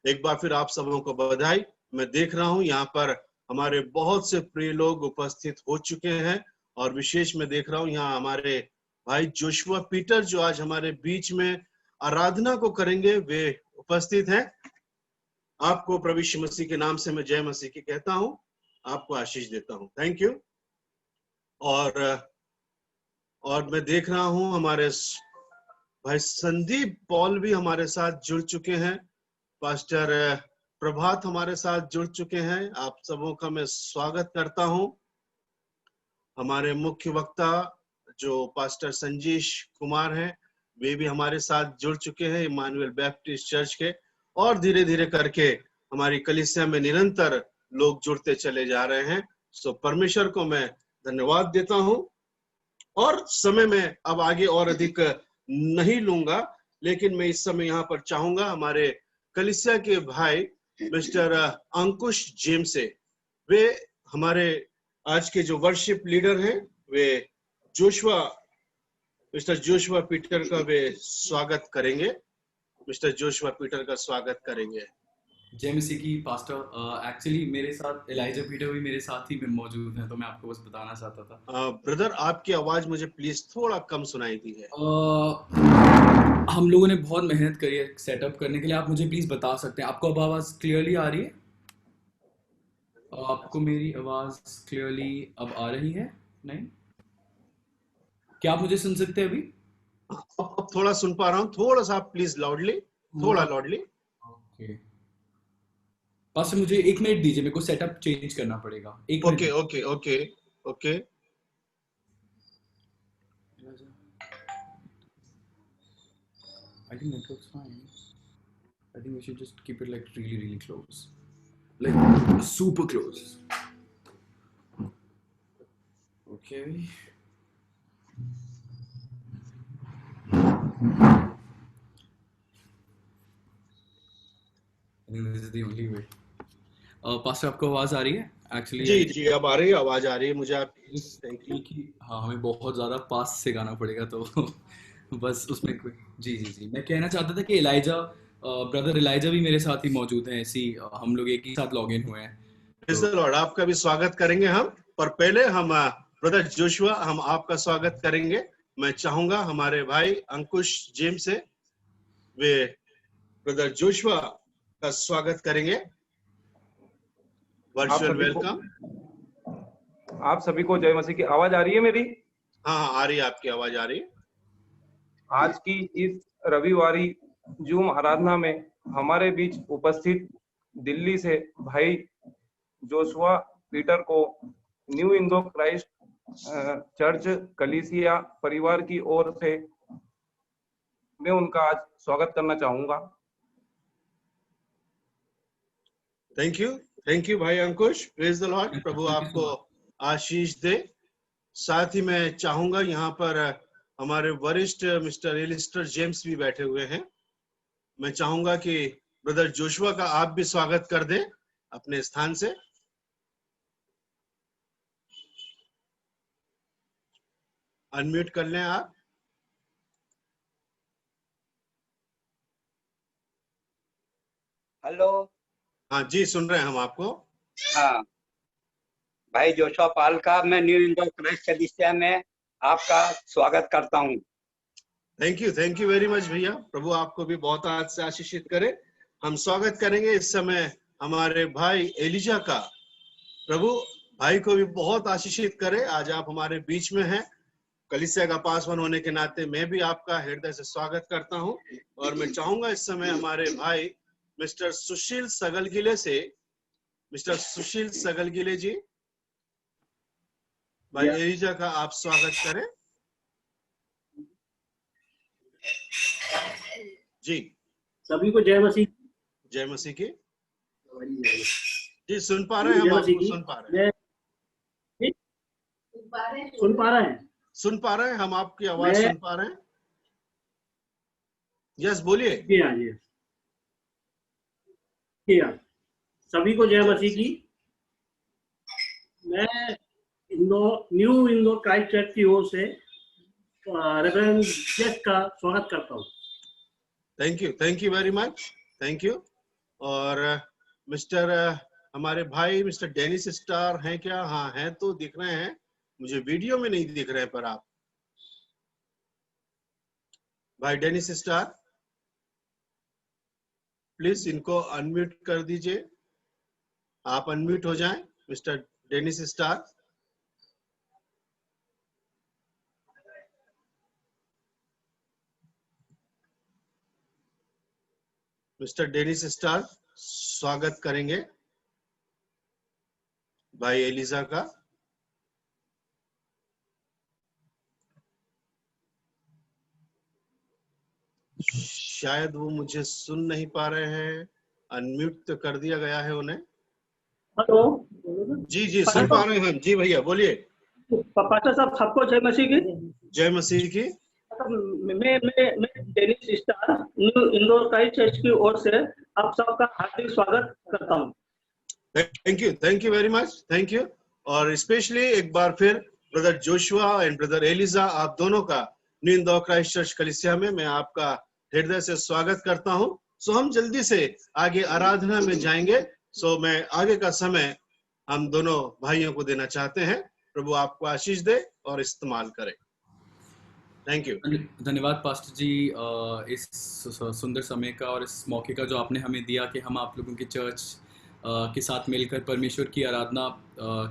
एक बार फिर आप सबों को बधाई। मैं देख रहा हूं यहाँ पर हमारे बहुत से प्रिय लोग उपस्थित हो चुके हैं और विशेष मैं देख रहा हूं यहाँ हमारे भाई जोशुआ पीटर जो आज हमारे बीच में आराधना को करेंगे, वे उपस्थित हैं। आपको प्रभु यीशु मसीह के नाम से मैं जय मसीह की कहता हूं, आपको आशीष देता हूं। Thank you. और मैं देख रहा हूं हमारे भाई संदीप पॉल भी हमारे साथ जुड़ चुके हैं। पास्टर प्रभात हमारे साथ जुड़ चुके हैं। आप सबों का मैं स्वागत करता हूं। हमारे मुख्य वक्ता जो पास्टर संजीश कुमार हैं, वे भी हमारे साथ जुड़ चुके हैं इमानुएल बैप्टिस्ट चर्च के। और धीरे धीरे करके हमारी कलीसिया में निरंतर लोग जुड़ते चले जा रहे हैं। सो परमेश्वर को मैं धन्यवाद देता हूं। और समय में अब आगे और अधिक नहीं लूंगा, लेकिन मैं इस समय यहाँ पर चाहूंगा हमारे कलीसिया के भाई मिस्टर अंकुश जेम्स से, वे हमारे आज के जो वर्शिप लीडर हैं, वे मिस्टर जोशुआ पीटर का वे स्वागत करेंगे। मिस्टर जोशुआ पीटर का स्वागत करेंगे। जय मसीह की पास्टर। एक्चुअली मेरे साथ एलाइजा पीटर भी मेरे साथ ही में मौजूद हैं, तो मैं आपको बस बताना चाहता था। ब्रदर, आपकी आवाज मुझे प्लीज थोड़ा कम सुनाई दी है। हम लोगों ने बहुत मेहनत करी है सेटअप करने के लिए। आप मुझे प्लीज बता सकते हैं, आपको अब आवाज क्लियरली आ रही है? आपको मेरी आवाज क्लियरली अब आ रही है? नहीं, क्या आप मुझे सुन सकते हैं अभी? अब थोड़ा सुन पा रहा हूँ, थोड़ा सा प्लीज लाउडली, थोड़ा लाउडली। ओके पास्टर, मुझे 1 मिनट दीजिए, मेरे को सेटअप चेंज करना पड़ेगा। 1 minute. Okay okay okay okay. I think network's fine. I think we should just keep it like really close, like super close. Okay. I think this is the only way. Pastor, आपको आवाज आ रही है? Actually जी अब आ रही है, आवाज आ रही है मुझे आपकी। Thank you. हाँ, हमें बहुत ज्यादा पास से गाना पड़ेगा, तो बस उसमें जी मैं कहना चाहता था कि ब्रदर एलाइजा भी मेरे साथ ही मौजूद हैं। ऐसी हम लोग एक ही साथ लॉग इन हुए हैं। प्रेज़ द लॉर्ड, आपका भी स्वागत करेंगे हम। पर पहले हम ब्रदर जोशुआ, हम आपका स्वागत करेंगे। मैं चाहूंगा हमारे भाई अंकुश जेम्स से, वे ब्रदर जोशुआ का स्वागत करेंगे। Virtual welcome. आप सभी को जय मसीह की। आवाज आ रही है मेरी? हाँ आ रही है, आपकी आवाज आ रही है। आज की इस रविवारी जूम आराधना में हमारे बीच उपस्थित दिल्ली से भाई जोशुआ पीटर को न्यू इंडो क्राइस्ट चर्च कलीसिया परिवार की ओर से मैं उनका आज स्वागत करना चाहूंगा। थैंक यू भाई अंकुश। Praise the Lord. प्रभु आपको आशीष दे। साथ ही मैं चाहूंगा यहाँ पर हमारे वरिष्ठ मिस्टर एलिस्टर जेम्स भी बैठे हुए हैं। मैं चाहूंगा कि ब्रदर जोशुआ का आप भी स्वागत कर दें अपने स्थान से। अनम्यूट कर लें आप। हेलो। हाँ जी, सुन रहे हैं हम आपको। हाँ भाई जोशुआ पाल का मैं न्यू इंडो क्राइस्ट कलीसिया में आपका स्वागत करता हूँ। थैंक यू वेरी मच भैया। प्रभु आपको भी बहुत आज से आशीषित करे। हम स्वागत करेंगे इस समय हमारे भाई एलिजा का। प्रभु भाई को भी बहुत आशीषित करे। आज आप हमारे बीच में हैं। कलीसिया का पासवान होने के नाते मैं भी आपका हृदय से स्वागत करता हूं। और मैं चाहूंगा इस समय हमारे भाई मिस्टर सुशील सगलगिले से, मिस्टर सुशील सगलगिले जी, भाई एलिजा का आप स्वागत करें जी। सभी को जय मसीह। जय मसीह की। जी सुन पा रहे हैं हम आपको, सुन पा रहे हैं। सुन पा रहे हैं हम आपकी आवाज सुन पा रहे हैं। यस बोलिए। सभी को जय मसीह की। मैं न्यू इंडो क्राइस्ट चर्च की ओर से रेवरेंड जेस का स्वागत करता हूँ। Thank you very much. Thank you. और मिस्टर हमारे भाई मिस्टर डेनिस स्टार हैं क्या? हाँ हैं, तो दिख रहे हैं, मुझे वीडियो में नहीं दिख रहे हैं, पर आप भाई डेनिस स्टार प्लीज इनको अनम्यूट कर दीजिए, आप अनम्यूट हो जाएं mister Dennis Star. Mister Dennis Star स्वागत करेंगे भाई एलिजा का। शायद वो मुझे सुन नहीं पा रहे हैं, अनम्यूट तो कर दिया गया है उन्हें। हेलो जी जी सुन पा रहे हैं जी, भैया बोलिए। पास्टर साहब, सबको जय मसीह की। जय मसीह की। मैं Dennis Star new Indore Christ church की ओर से आप सबका हार्दिक स्वागत करता हूँ। Thank you very much, thank you. और स्पेशली एक बार फिर brother Joshua and brother Elijah, आप दोनों का न्यू इंदौर क्राइस्ट चर्च कलीसिया में मैं आपका हृदय से स्वागत करता हूँ। सो हम जल्दी से आगे आराधना में जाएंगे। सो मैं आगे का समय हम दोनों भाइयों को देना चाहते हैं। प्रभु आपको आशीष दे और इस्तेमाल करे। Thank you. धन्यवाद पास्टर जी इस सुंदर समय का और इस मौके का जो आपने हमें दिया कि हम आप लोगों की चर्च के साथ मिलकर परमेश्वर की आराधना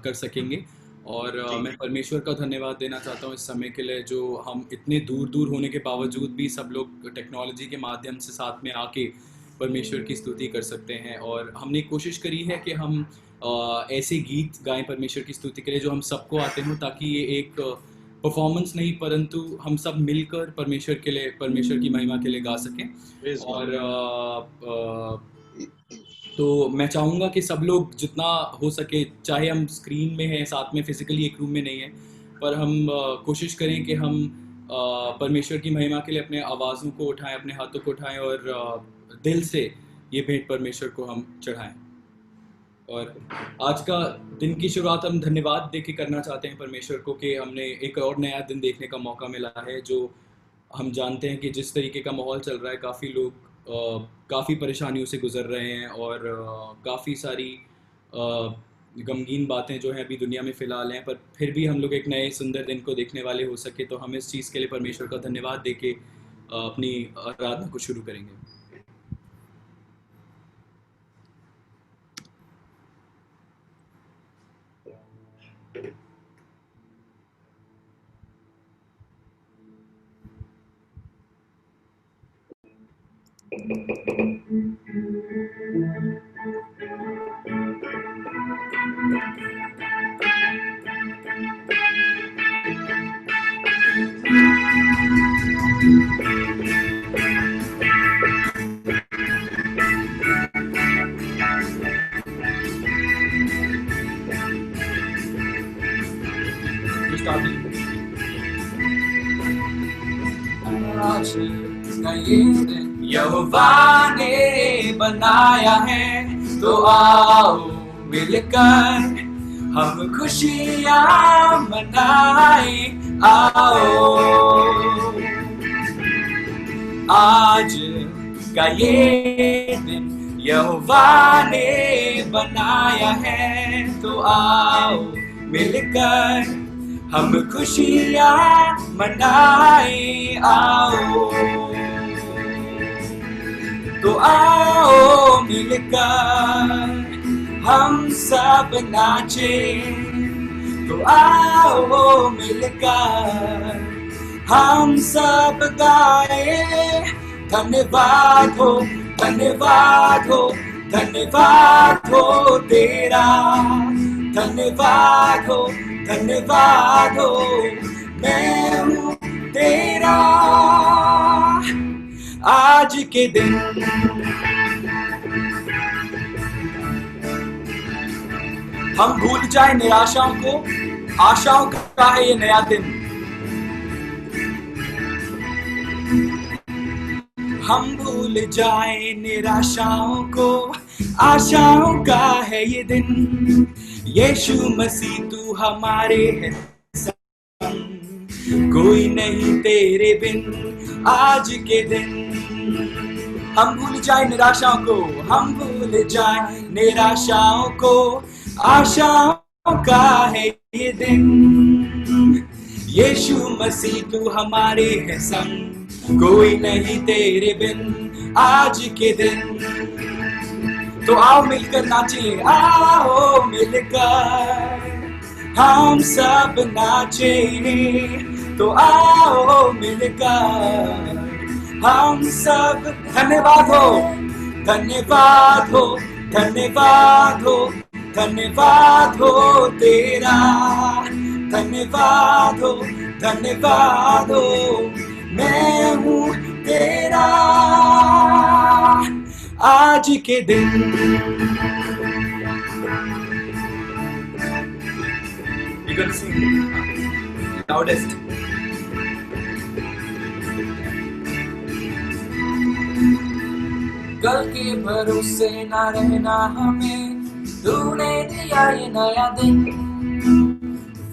कर सकेंगे। और मैं परमेश्वर का धन्यवाद देना चाहता हूँ इस समय के लिए, जो हम इतने दूर दूर होने के बावजूद भी सब लोग टेक्नोलॉजी के माध्यम से साथ में आके परमेश्वर की स्तुति कर सकते हैं। और हमने कोशिश करी है कि हम ऐसे गीत गाएं परमेश्वर की स्तुति के लिए जो हम सबको आते हों, ताकि ये एक परफॉर्मेंस नहीं परंतु हम सब मिलकर परमेश्वर के लिए, परमेश्वर की महिमा के लिए गा सकें। और तो मैं चाहूँगा कि सब लोग जितना हो सके, चाहे हम स्क्रीन में हैं साथ में, फिजिकली एक रूम में नहीं है, पर हम कोशिश करें कि हम परमेश्वर की महिमा के लिए अपने आवाज़ों को उठाएं, अपने हाथों को उठाएं और दिल से ये भेंट परमेश्वर को हम चढ़ाएं। और आज का दिन की शुरुआत हम धन्यवाद देके करना चाहते हैं परमेश्वर को कि हमने एक और नया दिन देखने का मौका मिला है। जो हम जानते हैं कि जिस तरीके का माहौल चल रहा है, काफ़ी लोग काफ़ी परेशानियों से गुजर रहे हैं और काफ़ी सारी गमगीन बातें जो हैं अभी दुनिया में फ़िलहाल हैं, पर फिर भी हम लोग एक नए सुंदर दिन को देखने वाले हो सके, तो हम इस चीज़ के लिए परमेश्वर का धन्यवाद देके अपनी आराधना को शुरू करेंगे। यहोवा ने बनाया है, तो आओ मिलकर हम खुशियाँ मनाए। आओ आज का ये दिन यहोवा ने बनाया है, तो आओ मिलकर हम खुशियाँ मनाए। आओ तो आओ मिलकर हम सब नाचे, तो आओ मिलकर हम सब गाए। धन्यवाद हो, धन्यवाद हो, धन्यवाद हो तेरा, धन्यवाद हो, धन्यवाद हो, मैं हूँ तेरा। आज के दिन हम भूल जाए निराशाओं को, आशाओं का है ये नया दिन। हम भूल जाए निराशाओं को, आशाओं का है ये दिन। यीशु मसीह तू हमारे है संग, कोई नहीं तेरे बिन। आज के दिन हम भूल जाए निराशाओं को, हम भूल जाए निराशाओं को, आशाओं का है ये दिन। यीशु मसीह तू हमारे है संग, कोई नहीं तेरे बिन आज के दिन। तो आओ मिलकर नाचे, आओ मिलकर हम सब नाचे, तो आओ मिलकर हम सब। धन्यवाद हो, धन्यवाद हो, धन्यवाद हो, धन्यवाद हो तेरा, धन्यवाद हो, धन्यवाद हो, मैं हूँ तेरा आज के दिन। You can sing loudest. कल के भरोसे ना रहना हमें, तूने दिया ये नया दिन,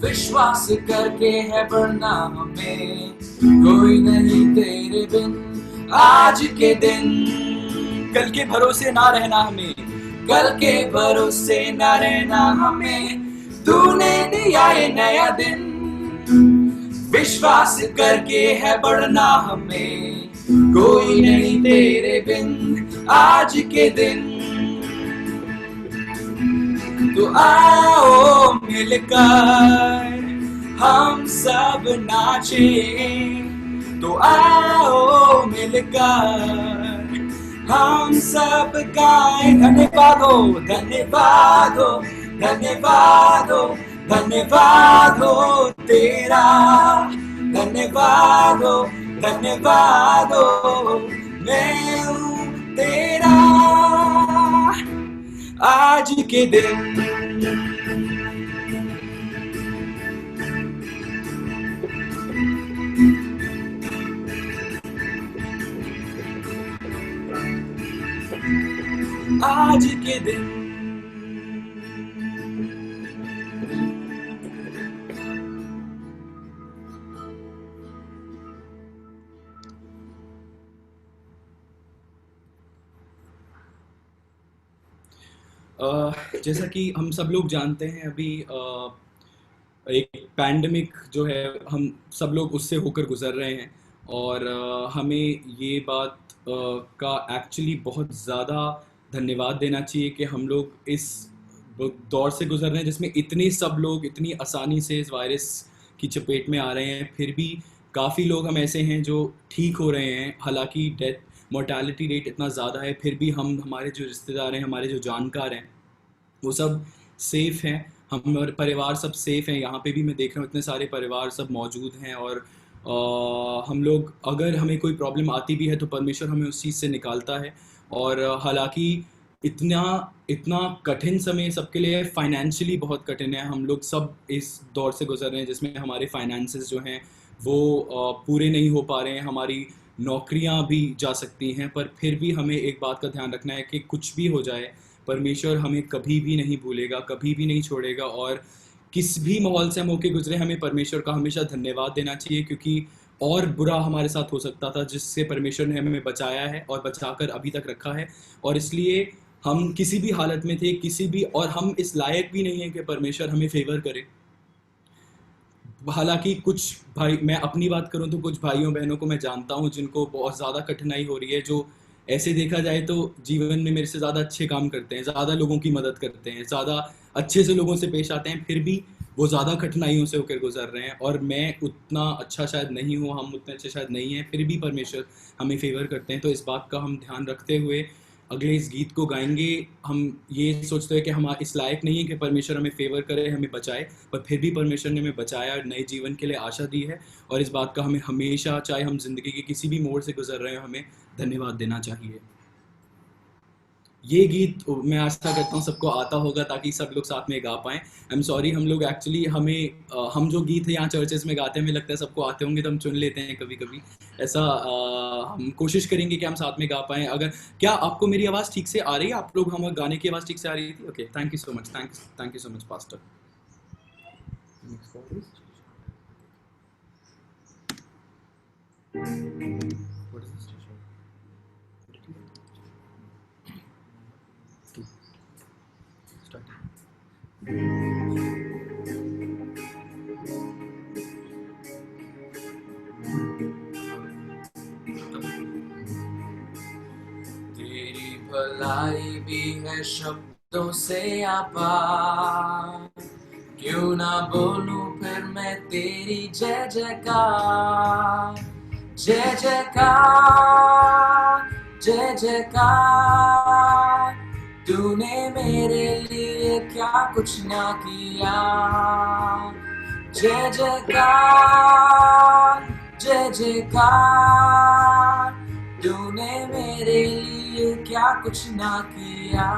विश्वास करके है बढ़ना हमें, कोई नहीं तेरे बिन आज के दिन। कल के भरोसे ना रहना हमें, कल के भरोसे ना रहना हमें, तूने दिया ये नया दिन, विश्वास करके है बढ़ना हमें, कोई नहीं तेरे बिन आज के दिन। तो आओ मिलकर हम सब नाचे, तो आओ मिलकर हम सब गाएं। धन्यवाद हो, धन्यवाद हो, धन्यवाद हो, धन्यवाद हो तेरा, धन्यवाद हो, धन्यवाद हो, मैं हूँ तेरा आज के दिन। आज के दिन जैसा कि हम सब लोग जानते हैं, अभी एक पैंडमिक जो है हम सब लोग उससे होकर गुजर रहे हैं, और हमें ये बात का एक्चुअली बहुत ज़्यादा धन्यवाद देना चाहिए कि हम लोग इस दौर से गुजर रहे हैं जिसमें इतने सब लोग इतनी आसानी से इस वायरस की चपेट में आ रहे हैं, फिर भी काफ़ी लोग हम ऐसे हैं जो ठीक हो रहे हैं। हालांकि डेथ मोर्टालिटी रेट इतना ज़्यादा है, फिर भी हम, हमारे जो रिश्तेदार हैं, हमारे जो जानकार हैं, वो सब सेफ़ हैं, हम परिवार सब सेफ़ हैं। यहाँ पे भी मैं देख रहा हूँ इतने सारे परिवार सब मौजूद हैं, और हम लोग, अगर हमें कोई प्रॉब्लम आती भी है तो परमेश्वर हमें उस चीज़ से निकालता है। और हालांकि इतना कठिन समय सबके लिए, फाइनेंशियली बहुत कठिन है, हम लोग सब इस दौर से गुजर रहे हैं जिसमें हमारे फाइनेंसेस जो हैं वो पूरे नहीं हो पा रहे हैं, हमारी नौकरियां भी जा सकती हैं, पर फिर भी हमें एक बात का ध्यान रखना है कि कुछ भी हो जाए, परमेश्वर हमें कभी भी नहीं भूलेगा, कभी भी नहीं छोड़ेगा। और किस भी माहौल से हम होके गुजरे, हमें परमेश्वर का हमेशा धन्यवाद देना चाहिए, क्योंकि और बुरा हमारे साथ हो सकता था जिससे परमेश्वर ने हमें बचाया है और बचाकर अभी तक रखा है। और इसलिए हम किसी भी हालत में थे, किसी भी, और हम इस लायक भी नहीं है कि परमेश्वर हमें फेवर करे। हालांकि कुछ भाई, मैं अपनी बात करूं तो कुछ भाइयों बहनों को मैं जानता हूं जिनको बहुत ज़्यादा कठिनाई हो रही है, जो ऐसे देखा जाए तो जीवन में मेरे से ज़्यादा अच्छे काम करते हैं, ज़्यादा लोगों की मदद करते हैं, ज़्यादा अच्छे से लोगों से पेश आते हैं, फिर भी वो ज़्यादा कठिनाइयों से होकर गुजर रहे हैं। और मैं उतना अच्छा शायद नहीं हूँ, हम उतने अच्छे शायद नहीं हैं, फिर भी परमेश्वर हमें फेवर करते हैं। तो इस बात का हम ध्यान रखते हुए अगले इस गीत को गाएंगे। हम ये सोचते हैं कि हम इस लायक नहीं है कि परमेश्वर हमें फेवर करे, हमें बचाए, पर फिर भी परमेश्वर ने हमें बचाया और नए जीवन के लिए आशा दी है। और इस बात का हमें हमेशा, चाहे हम जिंदगी के किसी भी मोड़ से गुजर रहे हो, हमें धन्यवाद देना चाहिए। ये गीत मैं आशा करता हूँ सबको आता होगा, ताकि सब लोग साथ में गा पाएँ। आई एम सॉरी, हम लोग एक्चुअली हम जो गीत है यहाँ चर्चेस में गाते हैं, हमें लगता है सबको आते होंगे तो हम चुन लेते हैं कभी कभी ऐसा। हम कोशिश करेंगे कि हम साथ में गा पाएँ। अगर क्या आपको मेरी आवाज़ ठीक से आ रही है? आप लोग, हम गाने की आवाज़ ठीक से आ रही थी? Okay, thank you so much, thank you so much pastor. What is this? भलाई भी है शब्दों से आपार, क्यों ना बोलूं फिर मैं तेरी जय जयकार, जय जयकार, जय जयकार। तूने मेरे लिए क्या कुछ ना किया, जय जयकार, जय जयकार। तूने मेरे लिए क्या कुछ ना किया।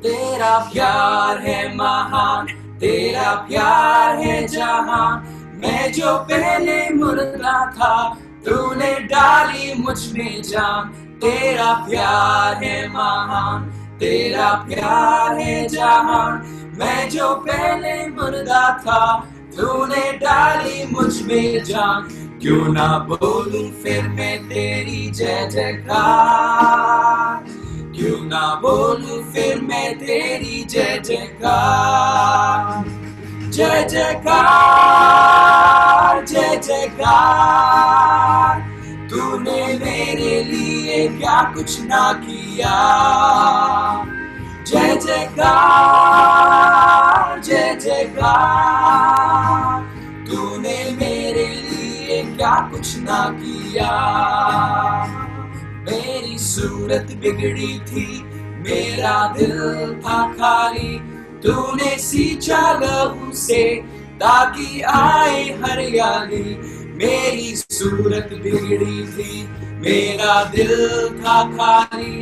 तेरा प्यार है महान, तेरा प्यार है जहान। मैं जो पहले मुर्दा था, तूने डाली मुझ में जान। तेरा प्यार है महान, तेरा प्यार है जहान। मैं जो पहले मुर्दा था, तूने डाली मुझ में जान। क्यों ना बोलूं फिर मैं तेरी जय जयकार, क्यों ना बोलूं फिर मैं तेरी जय जयकार, जय जयकार, जय जयकार। तूने मेरे लिए क्या कुछ ना किया, जय जयकार, जय जयकार। तूने मेरे लिए क्या कुछ ना किया। मेरी सूरत बिगड़ी थी, मेरा दिल था खाली। तूने सींचा लहू से ताकि आए हरियाली। मेरी सूरत बिगड़ी थी, मेरा दिल था खाली।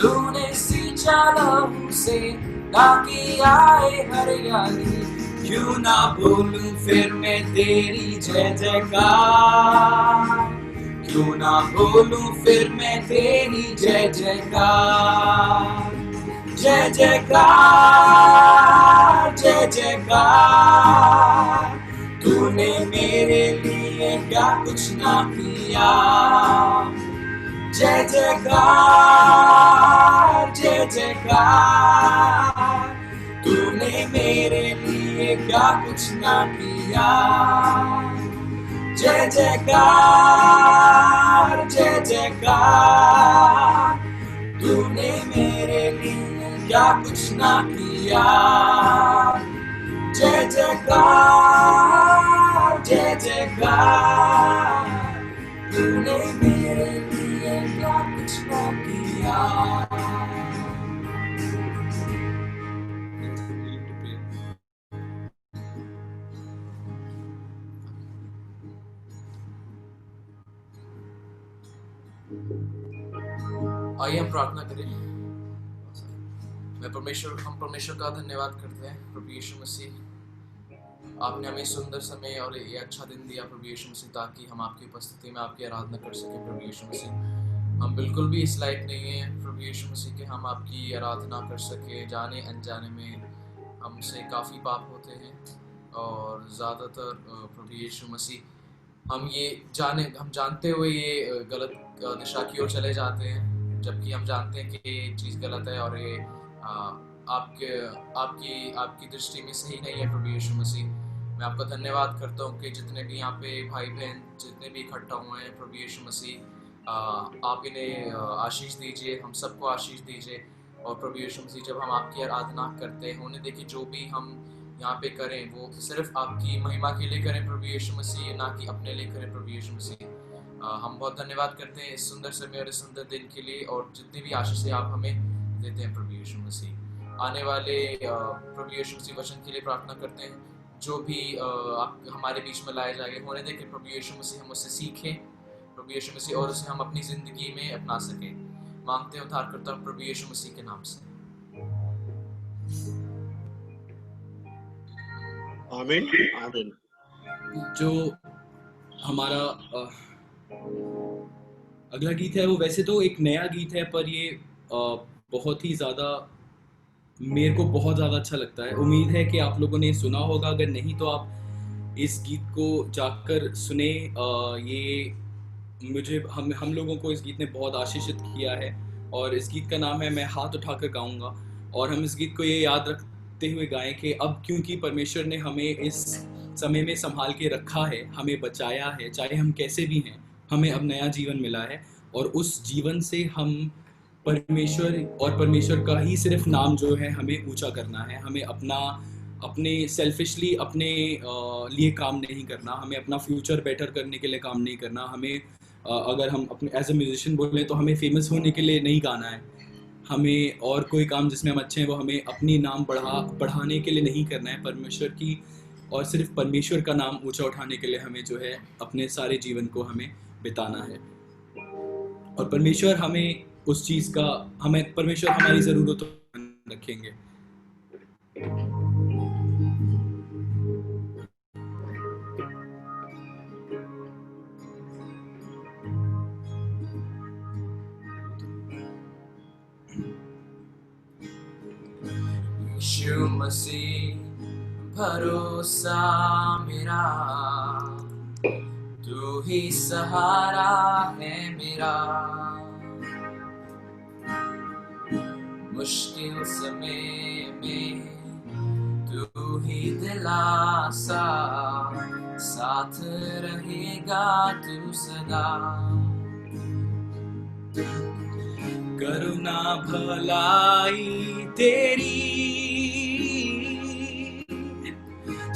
तूने सींचा लहू से ताकि आए हरियाली। क्यों ना बोलूं फिर मैं तेरी जय जयकार, क्यों ना बोलूं फिर मैं तेरी जय जयकार, जय जयकार, जय जयकार। तूने मेरे लिए क्या कुछ ना किया, जय जयकार, जय जयकार। तूने मेरे लिए क्या कुछ ना किया, जय जयकार, जय जयकार। तूने मेरे लिए क्या कुछ ना किया, जय जयकार, जय जयकार। तूने मेरे लिए क्या कुछ ना किया। आइए हम प्रार्थना करें। हम परमेश्वर का धन्यवाद करते हैं। प्रभु यीशु मसीह, आपने हमें सुंदर समय और ये अच्छा दिन दिया प्रभु यीशु मसीह, ताकि हम आपकी उपस्थिति में आपकी आराधना कर सकें। प्रभु यीशु मसीह, हम बिल्कुल भी इस लायक नहीं हैं प्रभु यीशु मसीह के हम आपकी आराधना कर सके। जाने अनजाने में हमसे काफ़ी पाप होते हैं और ज़्यादातर प्रभु यीशु मसीह हम जानते हुए ये गलत दिशा की ओर चले जाते हैं, जबकि हम जानते हैं कि ये चीज़ गलत है और ये आपकी दृष्टि में सही नहीं है। प्रभु यीशु मसीह, मैं आपका धन्यवाद करता हूँ कि जितने भी यहाँ पे भाई बहन जितने भी इकट्ठा हुए हैं प्रभु यीशु मसीह, आप इन्हें आशीष दीजिए, हम सबको आशीष दीजिए। और प्रभु यीशु मसीह, जब हम आपकी आराधना करते हैं, उन्हें देखिए जो भी हम यहाँ पे करें वो सिर्फ आपकी महिमा के लिए करें प्रभु यीशु मसीह, ना कि अपने लिए करें प्रभु यीशु मसीह। हम बहुत धन्यवाद करते हैं इस सुंदर समय और इस सुंदर दिन के लिए, और जितनी भी आशीषें आप हमें देते हैं प्रभु यीशु मसीह। आने वाले प्रभु यीशु मसीह वचन के लिए प्रार्थना करते हैं, जो भी आप हमारे बीच में लाए जाएंगे, होने दें कि प्रभु यीशु मसीह हम उससे सीखें प्रभु यीशु मसीह, और उसे हम अपनी जिंदगी में अपना सकें। मांगते हैं उद्धारकर्ता प्रभु यीशु मसीह के नाम से, आमीन, आमीन। जो हमारा अगला गीत है वो वैसे तो एक नया गीत है, पर ये बहुत ही ज़्यादा मेरे को बहुत ज़्यादा अच्छा लगता है। उम्मीद है कि आप लोगों ने सुना होगा, अगर नहीं तो आप इस गीत को जाकर सुने। ये हम लोगों को इस गीत ने बहुत आशीषित किया है, और इस गीत का नाम है मैं हाथ उठाकर गाऊंगा। और हम इस गीत को ये याद रखते हुए गाएं कि अब क्योंकि परमेश्वर ने हमें इस समय में संभाल के रखा है, हमें बचाया है, चाहे हम कैसे भी हैं, हमें अब नया जीवन मिला है, और उस जीवन से हम परमेश्वर और परमेश्वर का ही सिर्फ नाम जो है हमें ऊंचा करना है। हमें अपने सेल्फिशली अपने लिए काम नहीं करना, हमें अपना फ्यूचर बेटर करने के लिए काम नहीं करना। हमें अगर हम अपने एज अ म्यूजिशियन बोलें तो हमें फेमस होने के लिए नहीं गाना है। हमें और कोई काम जिसमें हम अच्छे हैं वो हमें अपनी नाम बढ़ाने के लिए नहीं करना है। परमेश्वर की और सिर्फ परमेश्वर का नाम ऊंचा उठाने के लिए हमें जो है अपने सारे जीवन को हमें बिताना है। और परमेश्वर हमें उस चीज़ का, परमेश्वर हमारी ज़रूरतों को ध्यान रखेंगे। यीशु मसीह भरोसा मेरा, तू ही सहारा है मेरा। मुश्किल समय में तू ही दिलासा, साथ रहेगा तू सदा। करुणा भलाई तेरी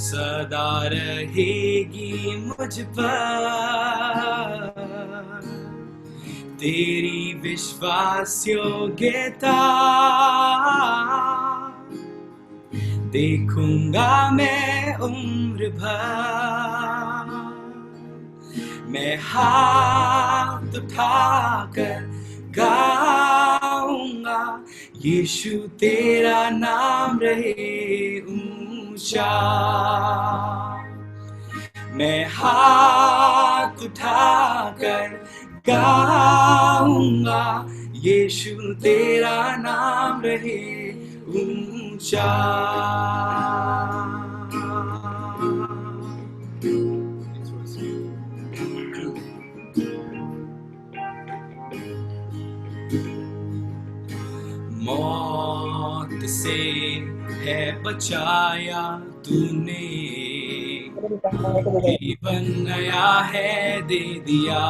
सदा रहेगी मुझ पर, तेरी विश्वास योग्यता देखूंगा मैं उम्र भर। मैं हाथ उठाकर गाऊंगा, यीशु तेरा नाम रहे ऊंचा। मैं हाथ उठाकर गाऊंगा, यीशु तेरा नाम रहे ऊंचा। मौत से है बचाया तूने, जीवन नया है दे दिया।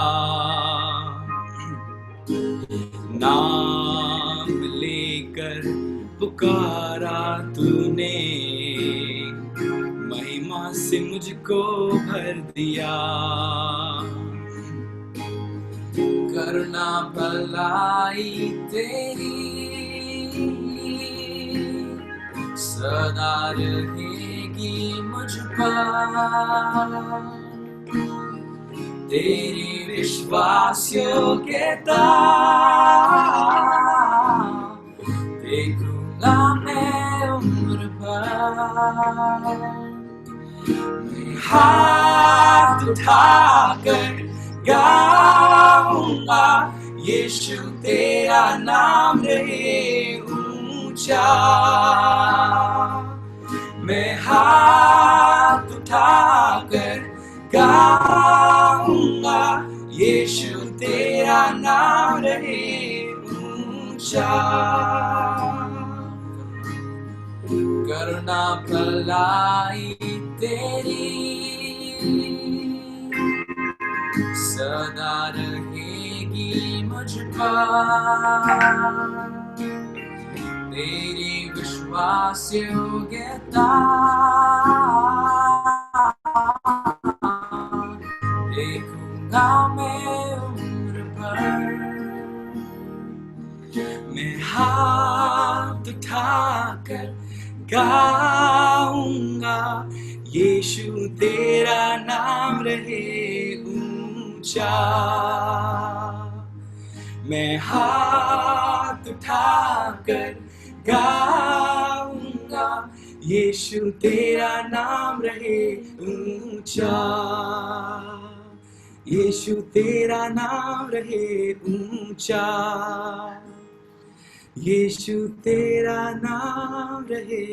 नाम लेकर पुकारा तूने, महिमा से मुझको भर दिया। करुणा भलाई तेरी सदा रहेगी मुझ पर, तेरी विश्वास योग्यता देखूंगा मैं उम्र भर। मैं हाथ उठाकर गाऊंगा, यीशु तेरा नाम रहे ऊंचा। मैं हाथ उठाकर गाऊंगा, यीशु तेरा नाम रहे ऊंचा। करुणा भलाई तेरी सदा रहेगी मुझ पर, तेरी विश्वास योग्यता देखूंगा मैं उम्र भर। मैं हाथ उठाकर गाऊंगा, यीशु तेरा नाम रहे ऊंचा। मैं हाथ उठाकर गाऊंगा, यीशु तेरा नाम रहे ऊंचा। यीशु तेरा नाम रहे ऊंचा, यीशु तेरा नाम रहे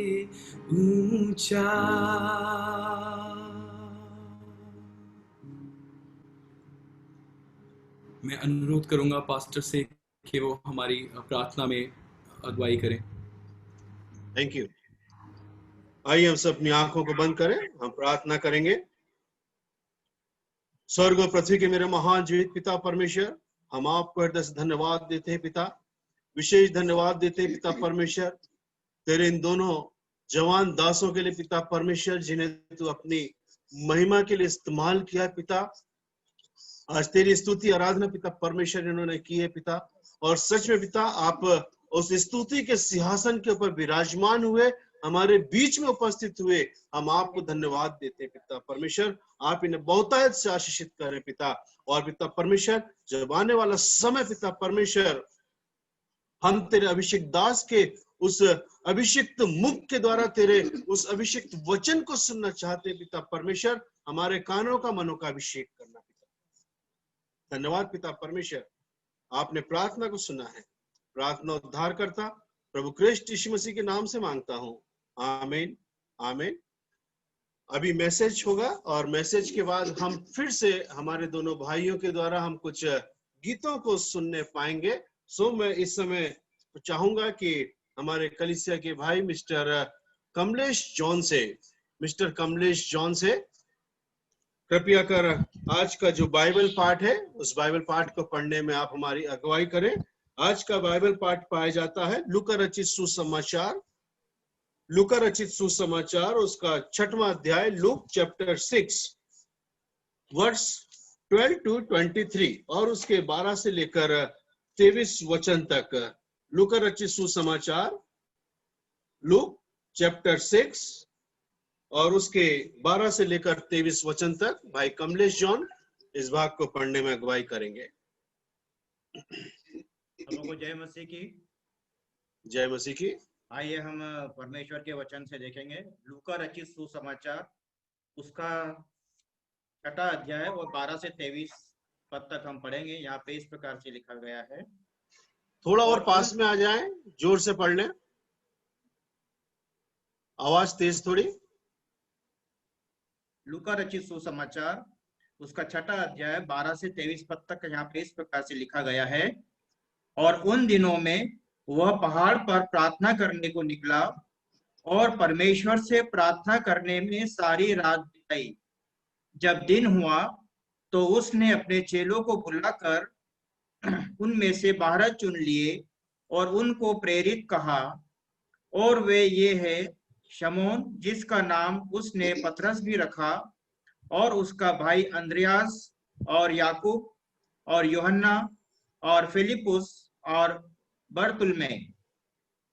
ऊंचा। मैं अनुरोध करूंगा पास्टर से कि वो हमारी प्रार्थना में अगुवाई करें। Thank you. आइए हम सब अपनी आंखों को बंद करें, हम प्रार्थना करेंगे। स्वर्ग और पृथ्वी के मेरे महान जीवित पिता परमेश्वर, हम आपको हृदय से धन्यवाद देते हैं पिता। विशेष धन्यवाद देते हैं पिता परमेश्वर तेरे इन दोनों जवान दासों के लिए पिता परमेश्वर, जिन्हें तू अपनी महिमा के लिए इस्तेमाल किया पिता। आज तेरी स्तुति आराधना पिता परमेश्वर इन्होंने की है पिता, और सच में पिता आप उस स्तुति के सिंहासन के ऊपर विराजमान हुए, हमारे बीच में उपस्थित हुए। हम आपको धन्यवाद देते हैं पिता परमेश्वर, आप इन्हें बहुतायत से आशीषित करें पिता। और पिता परमेश्वर जब आने वाला समय पिता परमेश्वर, हम तेरे अभिषेक दास के उस अभिषिक्त मुख के द्वारा तेरे उस अभिषिक्त वचन को सुनना चाहते हैं पिता परमेश्वर। हमारे कानों का मनों का अभिषेक करना पिता। धन्यवाद पिता परमेश्वर, आपने प्रार्थना को सुना है। प्रार्थना उद्धार करता प्रभु क्रिस्ट यीशु मसीह के नाम से मांगता हूं, आमीन आमीन। अभी मैसेज होगा और मैसेज के बाद हम फिर से हमारे दोनों भाइयों के द्वारा हम कुछ गीतों को सुनने पाएंगे। सो मैं इस समय चाहूंगा कि हमारे कलीसिया के भाई मिस्टर कमलेश जॉन से कृपया कर आज का जो बाइबल पाठ है उस बाइबल पाठ को पढ़ने में आप हमारी अगुवाई करें। आज का बाइबल पाठ पाया जाता है लूका रचित सुसमाचार उसका 6वां अध्याय, लूक चैप्टर 6 वर्स 12 to 23 और उसके 12 से लेकर 23 वचन तक। लूका रचित सुसमाचार लूक चैप्टर 6 और उसके 12 से लेकर 23 वचन तक भाई कमलेश जॉन इस भाग को पढ़ने में अगुवाई करेंगे। सबको जय मसीह की। जय मसीह की। आइए हम परमेश्वर के वचन से देखेंगे लूका रचित सुसमाचार उसका 6वां अध्याय और 12 से 23 पद तक हम पढ़ेंगे। यहाँ पे इस प्रकार से लिखा गया है। थोड़ा और पास में आ जाएं, जोर से पढ़ लें, आवाज तेज थोड़ी। लूका रचित सुसमाचार उसका 6वां अध्याय 12 से 23 पद तक यहाँ पे इस प्रकार से लिखा गया है। और उन दिनों में वह पहाड़ पर प्रार्थना करने को निकला और परमेश्वर से प्रार्थना करने में सारी रात बिताई। जब दिन हुआ तो उसने अपने चेलों को बुलाकर उनमें से 12 चुन लिए और उनको प्रेरित कहा, और वे ये है शमौन जिसका नाम उसने पतरस भी रखा, और उसका भाई अंद्रयास और याकूब और यूहन्ना और फिलिपुस और बरतुल्मै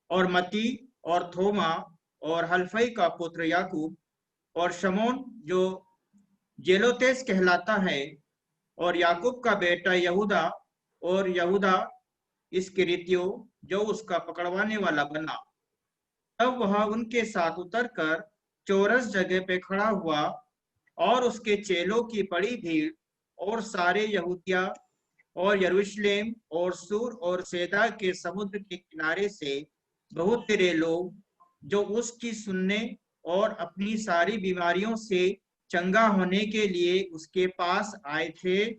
और मती और थोमा और हल्फई का पुत्र याकूब और शमौन जो जेलोतेस कहलाता है और याकूब का बेटा यहूदा और यहूदा इस्करियोती जो उसका पकड़वाने वाला बना। तब वह उनके साथ उतरकर चौरस जगह पे खड़ा हुआ और उसके चेलों की बड़ी भीड़ और सारे यहूदिया और यरूशलेम और सूर और सैदा के समुद्र के किनारे से बहुत तेरे लोग जो उसकी सुनने और अपनी सारी बीमारियों से चंगा होने के लिए उसके पास आए थे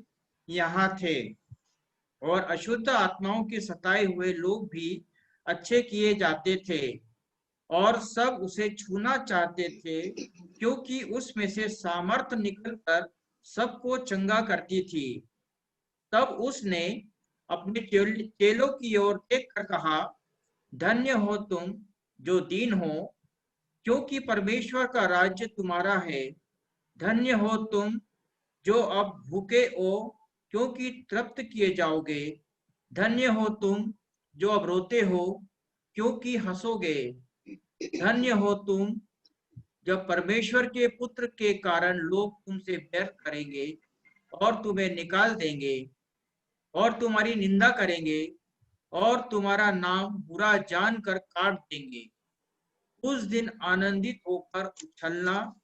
यहाँ थे। और अशुद्ध आत्माओं के सताए हुए लोग भी अच्छे किए जाते थे और सब उसे छूना चाहते थे, क्योंकि उसमें से सामर्थ निकलकर सबको चंगा करती थी। तब उसने अपने चेलों की ओर देखकर कहा, धन्य हो तुम जो दीन हो, क्योंकि परमेश्वर का राज्य तुम्हारा है। धन्य हो तुम जो अब भूखे हो, क्योंकि तृप्त किए जाओगे। धन्य हो तुम जो अब रोते हो, क्योंकि हंसोगे। धन्य हो तुम जब परमेश्वर के पुत्र के कारण लोग तुमसे बैर करेंगे और तुम्हें निकाल देंगे और तुम्हारी निंदा करेंगे और तुम्हारा नाम बुरा जानकर काट देंगे। उस दिन आनंदित होकर उछलना,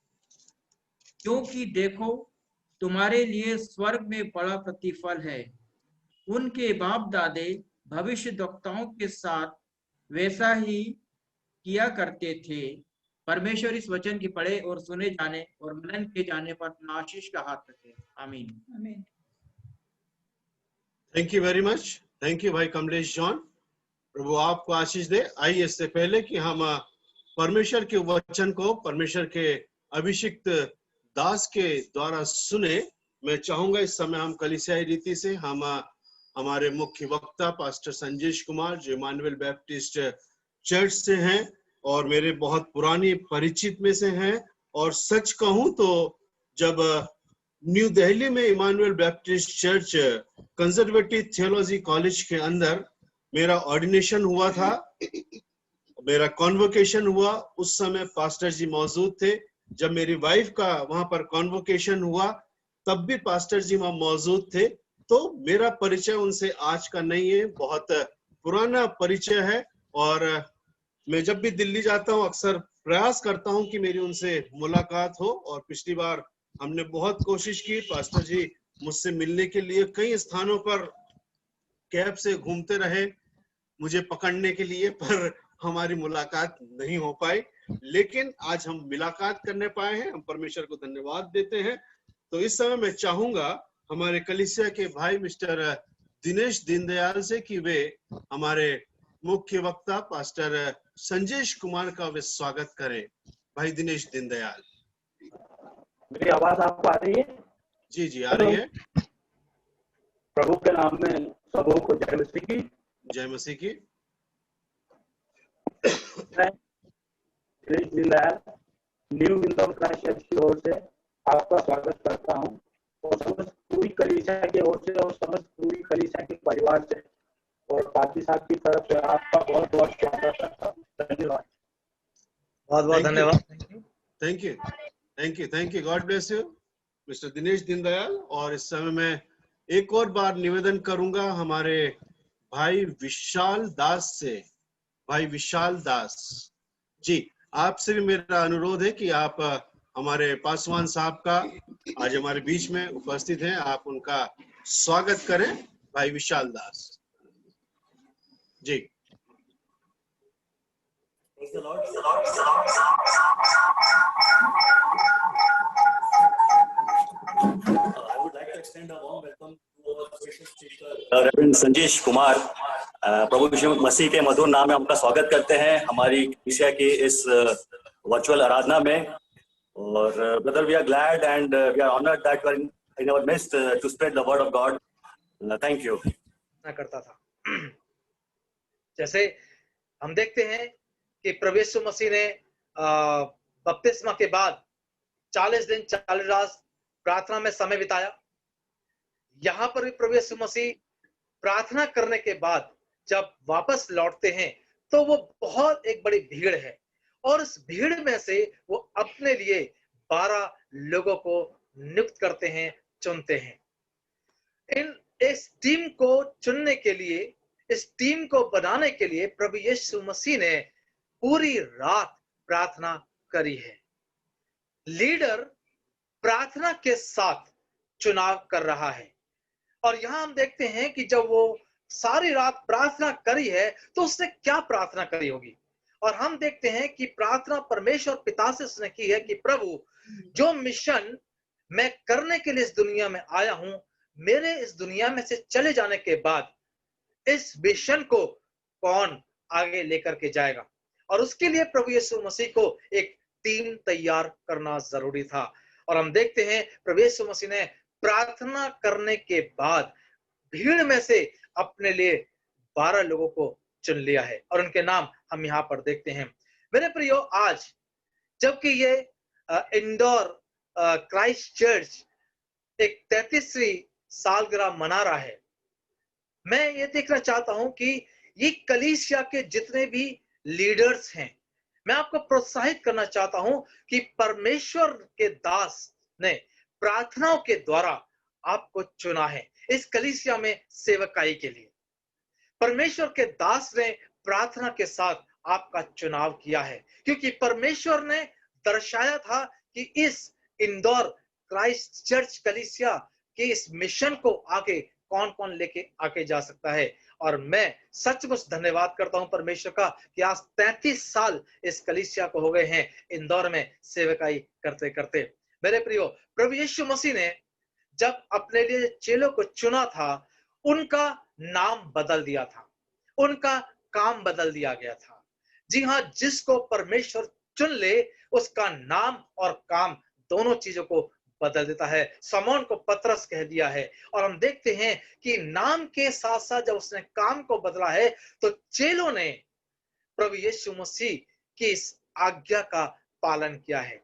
क्योंकि देखो तुम्हारे लिए स्वर्ग में बड़ा प्रतिफल है। उनके बाप दादे भविष्यद्वक्ताओं के साथ वैसा ही किया करते थे। परमेश्वर इस वचन की पढ़े और सुने जाने और मनन किए जाने पर अपना आशीष का हाथ रखे। आमीन आमीन। Thank you very much. Thank you भाई कमलेश जॉन, प्रभु आपको आशीष दे। आइए इससे पहले कि हम परमेश्वर के वचन को परमेश्वर के अभिषिक्त दास के द्वारा सुने, मैं चाहूंगा इस समय हम कलीसियाई रीति से हम हमारे मुख्य वक्ता पास्टर संजेश कुमार जो इमानुएल बैप्टिस्ट चर्च से हैं और मेरे बहुत पुरानी परिचित में से हैं। और सच कहूं तो जब न्यू दिल्ली में Emmanuel Baptist church conservative theology college के अंदर मेरा ऑर्डिनेशन हुआ था, मेरा कॉन्वोकेशन हुआ, उस समय पास्टर जी मौजूद थे। जब मेरी वाइफ का वहां पर कॉन्वोकेशन हुआ तब भी पास्टर जी वहां मौजूद थे। तो मेरा परिचय उनसे आज का नहीं है, बहुत पुराना परिचय है। और मैं जब भी दिल्ली जाता हूं अक्सर प्रयास करता हूं कि मेरी उनसे मुलाकात हो। और पिछली बार हमने बहुत कोशिश की, पास्टर जी मुझसे मिलने के लिए कई स्थानों पर कैब से घूमते रहे मुझे पकड़ने के लिए, पर हमारी मुलाकात नहीं हो पाई। लेकिन आज हम मुलाकात करने पाए हैं, हम परमेश्वर को धन्यवाद देते हैं। तो इस समय मैं चाहूंगा हमारे कलीसिया के भाई मिस्टर दिनेश दीनदयाल से कि वे हमारे मुख्य वक्ता पास्टर संजेश कुमार का वे स्वागत करें। भाई दिनेश दीनदयाल। मेरी आवाज आपको आ रही है? जी जी आ रही है। प्रभु के नाम में सबों को जय मसीह की। जय मसीह की। Dinesh Deendayal new Indore Christ church की ओर से आपका स्वागत करता हूं और समस्त पूरी कलीसिया की ओर से और समस्त पूरी कलीसिया के परिवार से और पापी साहब की तरफ से आपका बहुत बहुत स्वागत करता हूं। धन्यवाद। बहुत बहुत धन्यवाद। Thank you thank you thank you. God bless you mister Dinesh Deendayal. और इस समय मैं एक और बार निवेदन करूंगा हमारे भाई विशाल दास से। भाई विशाल दास जी, आपसे भी मेरा अनुरोध है कि आप हमारे पासवान साहब का आज हमारे बीच में उपस्थित हैं, आप उनका स्वागत करें। भाई विशाल दास जी। रेवरेंड संजेश कुमार, प्रभु यीशु मसीह के मधुर नाम में आपका स्वागत करते हैं हमारी कलीसिया की इस वर्चुअल आराधना में। और brother, we are glad and we are honoured that we are in our midst to spread the word of God. Thank you. करता था। जैसे हम देखते हैं कि प्रभु यीशु मसीह ने बपतिस्मा के बाद 40 दिन 40 रात प्रार्थना में समय बिताया। यहाँ पर भी प्रभु यीशु मसीह प्रार्थना करने के बाद जब वापस लौटते हैं तो वो बहुत एक बड़ी भीड़ है और इस भीड़ में से वो अपने लिए 12 लोगों को नियुक्त करते हैं, चुनते हैं। इस टीम को चुनने के लिए, इस टीम को बनाने के लिए प्रभु यीशु मसीह ने पूरी रात प्रार्थना करी है। लीडर प्रार्थना के साथ चुनाव कर रहा है और यहां हम देखते हैं कि जब वो सारी रात प्रार्थना करी है तो उसने क्या प्रार्थना करी होगी। और हम देखते हैं कि प्रार्थना परमेश्वर पिता से उसने की है कि प्रभु, जो मिशन मैं करने के लिए इस दुनिया में आया हूं, मेरे इस दुनिया में से चले जाने के बाद इस मिशन को कौन आगे लेकर के जाएगा। और उसके लिए प्रभु यीशु मसीह को एक टीम तैयार करना जरूरी था। और हम देखते हैं प्रभु यीशु मसीह ने प्रार्थना करने के बाद भीड़ में से अपने लिए 12 लोगों को चुन लिया है और उनके नाम हम यहाँ पर देखते हैं। मेरे प्रियो, आज जबकि ये इंदौर क्राइस्ट चर्च एक 33वीं सालगिरह मना रहा है, मैं ये देखना चाहता हूं कि ये कलीसिया के जितने भी लीडर्स हैं, मैं आपको प्रोत्साहित करना चाहता हूं कि परमेश्वर के दास ने प्रार्थनाओं के द्वारा आपको चुना है इस कलीसिया में सेवकाई के लिए। परमेश्वर के दास ने प्रार्थना के साथ आपका चुनाव किया है क्योंकि परमेश्वर ने दर्शाया था कि इस इंदौर क्राइस्ट चर्च कलीसिया के इस मिशन को आगे कौन कौन लेके आके जा सकता है। और मैं सचमुच धन्यवाद करता हूं परमेश्वर का कि आज 33 साल इस कलीसिया को हो गए हैं इंदौर में सेवकाई करते करते। मेरे प्रियो, प्रभु यीशु मसीह ने जब अपने लिए चेलों को चुना था, उनका नाम बदल दिया था, उनका काम बदल दिया गया था। जी हाँ, जिसको परमेश्वर चुन ले उसका नाम और काम दोनों चीजों को बदल देता है। समौन को पतरस कह दिया है। और हम देखते हैं कि नाम के साथ साथ जब उसने काम को बदला है तो चेलों ने प्रभु यीशु मसीह की इस आज्ञा का पालन किया है।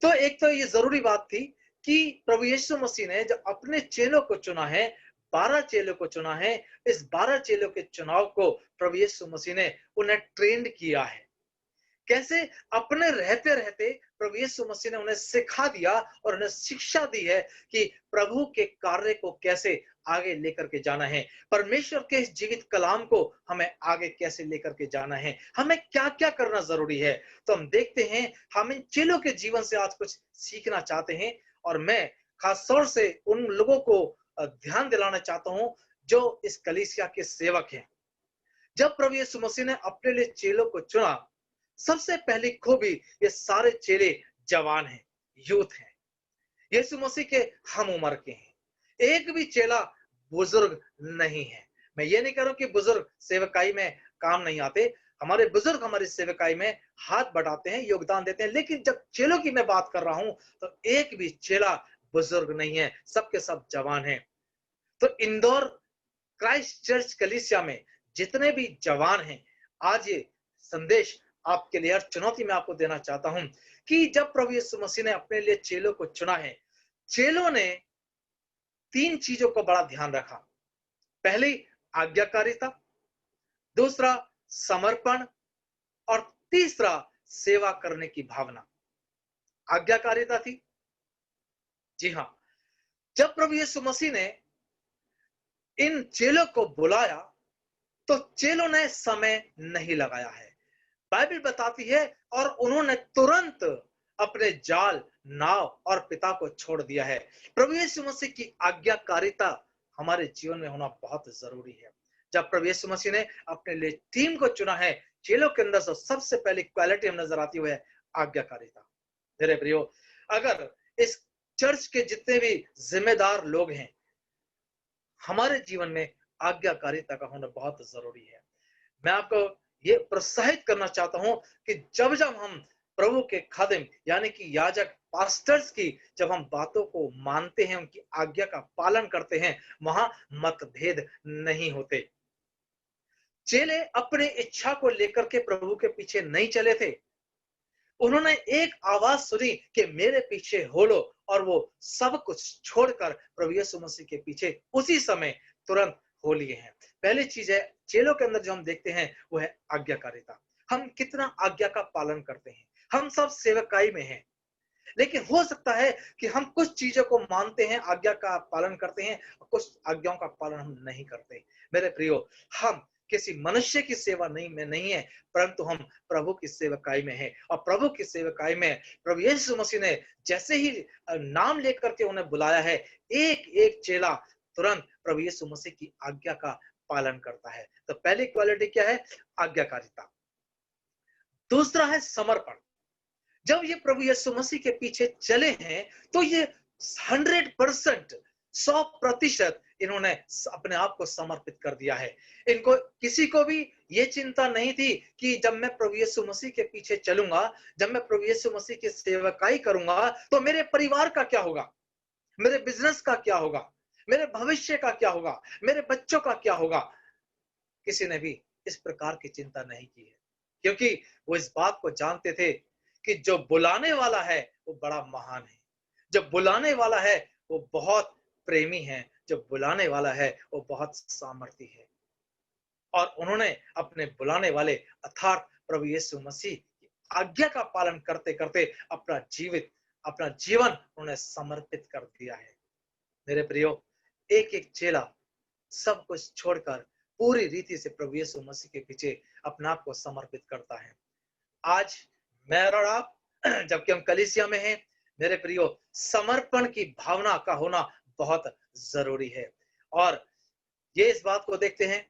तो एक तो ये जरूरी बात थी कि प्रभु यीशु मसीह ने जब अपने चेलों को चुना है, 12 चेलों को चुना है, इस 12 चेलों के चुनाव को प्रभु यीशु मसीह ने उन्हें ट्रेंड किया है। कैसे? अपने रहते रहते प्रभु यीशु मसीह ने उन्हें सिखा दिया और उन्हें शिक्षा दी है कि प्रभु के कार्य को कैसे आगे लेकर के जाना है, परमेश्वर के इस जीवित कलाम को हमें आगे कैसे लेकर के जाना है, हमें क्या क्या करना जरूरी है। तो हम देखते हैं, हम इन चेलों के जीवन से आज कुछ सीखना चाहते हैं और मैं खास तौर से उन लोगों को ध्यान दिलाना चाहता हूं जो इस कलीसिया के सेवक हैं। जब प्रभु यीशु मसीह ने अपने लिए चेलों को चुना, सबसे पहली खूबी, ये सारे चेले जवान हैं, यूथ हैं, यीशु मसीह के हम उम्र के हैं। एक भी चेला बुजुर्ग नहीं है। मैं ये नहीं कह रहा हूं कि बुजुर्ग सेवकाई में काम नहीं आते, हमारे बुजुर्ग हमारी सेवकाई में हाथ बढ़ाते हैं, योगदान देते हैं, लेकिन जब चेलों की मैं बात कर रहा हूं तो एक भी चेला बुजुर्ग नहीं है, सबके सब जवान हैं। तो इंदौर क्राइस्ट चर्च कलीसिया में जितने भी जवान हैं, आज ये संदेश आपके लिए, हर चुनौती में आपको देना चाहता हूं कि जब प्रभु यीशु मसीह ने अपने लिए चेलों को चुना है, चेलों ने 3 चीजों को बड़ा ध्यान रखा। पहली आज्ञाकारिता, दूसरा समर्पण और तीसरा सेवा करने की भावना। आज्ञाकारिता थी, जी हां, जब प्रभु यीशु मसीह ने इन चेलों को बुलाया तो चेलों ने समय नहीं लगाया है। बाइबल बताती है और उन्होंने तुरंत अपने जाल, नाव और पिता को छोड़ दिया है। प्रभु यीशु मसीह की आज्ञाकारिता हमारे जीवन में होना बहुत जरूरी है। जब प्रभु यीशु मसीह ने अपने लिए टीम को चुना है, चेलों के अंदर से सबसे पहली क्वालिटी हमें नजर आती है आज्ञाकारिता। मेरे प्रियो, अगर इस चर्च के जितने भी जिम्मेदार लोग हैं, हमारे जीवन में आज्ञाकारिता का होना बहुत जरूरी है। मैं आपको ये प्रोत्साहित करना चाहता हूं कि जब जब हम प्रभु के खादिम यानी कि याजक, पास्टर्स की जब हम बातों को मानते हैं, उनकी आज्ञा का पालन करते हैं, वहां मतभेद नहीं होते। चेले अपने इच्छा को लेकर के प्रभु के पीछे नहीं चले थे। उन्होंने एक आवाज सुनी कि मेरे पीछे हो लो, और वो सब कुछ छोड़कर प्रभु यीशु मसीह के पीछे उसी समय तुरंत हो लिए हैं। पहली चीज है चेलों के अंदर जो हम देखते हैं वो है आज्ञाकारिता। हम कितना आज्ञा का पालन करते हैं। हम सब सेवकाई में हैं, लेकिन हो सकता है कि हम कुछ चीजों को मानते हैं, आज्ञा का पालन करते हैं, और कुछ आज्ञाओं का पालन हम नहीं करते। मेरे प्रियो, हम किसी मनुष्य की सेवा में नहीं है, परंतु हम प्रभु की सेवकाई में हैं। और प्रभु की सेवकाई में प्रभु यीशु मसीह ने जैसे ही नाम लेकर के उन्हें बुलाया है, एक एक चेला तुरंत प्रभु यीशु मसीह की आज्ञा का पालन करता है। तो पहली क्वालिटी क्या है? आज्ञाकारिता। दूसरा है समर्पण। जब ये प्रभु यीशु मसीह के पीछे चले हैं तो ये 100%, 100% इन्होंने अपने आप को समर्पित कर दिया है। इनको किसी को भी ये चिंता नहीं थी कि जब मैं प्रभु यीशु मसीह के पीछे चलूंगा, जब मैं प्रभु यीशु मसीह की सेवकाई करूंगा, तो मेरे परिवार का क्या होगा, मेरे बिजनेस का क्या होगा, मेरे भविष्य का क्या होगा, मेरे बच्चों का क्या होगा। किसी ने भी इस प्रकार की चिंता नहीं की है, क्योंकि वो इस बात को जानते थे कि जो बुलाने वाला है वो बड़ा महान है, जो बुलाने वाला है वो बहुत प्रेमी है, जो बुलाने वाला है वो बहुत सामर्थी है। और उन्होंने अपने बुलाने वाले अर्थात प्रभु यीशु मसीह की आज्ञा का पालन करते करते अपना जीवन उन्होंने समर्पित कर दिया है। मेरे प्रियो, एक एक चेला सब कुछ छोड़कर पूरी रीति से प्रभु यीशु मसीह के पीछे अपने आप को समर्पित करता है। आज मैं और आप जबकि हम कलीसिया में हैं, मेरे प्रियो, समर्पण की भावना का होना बहुत जरूरी है। और ये इस बात को देखते हैं,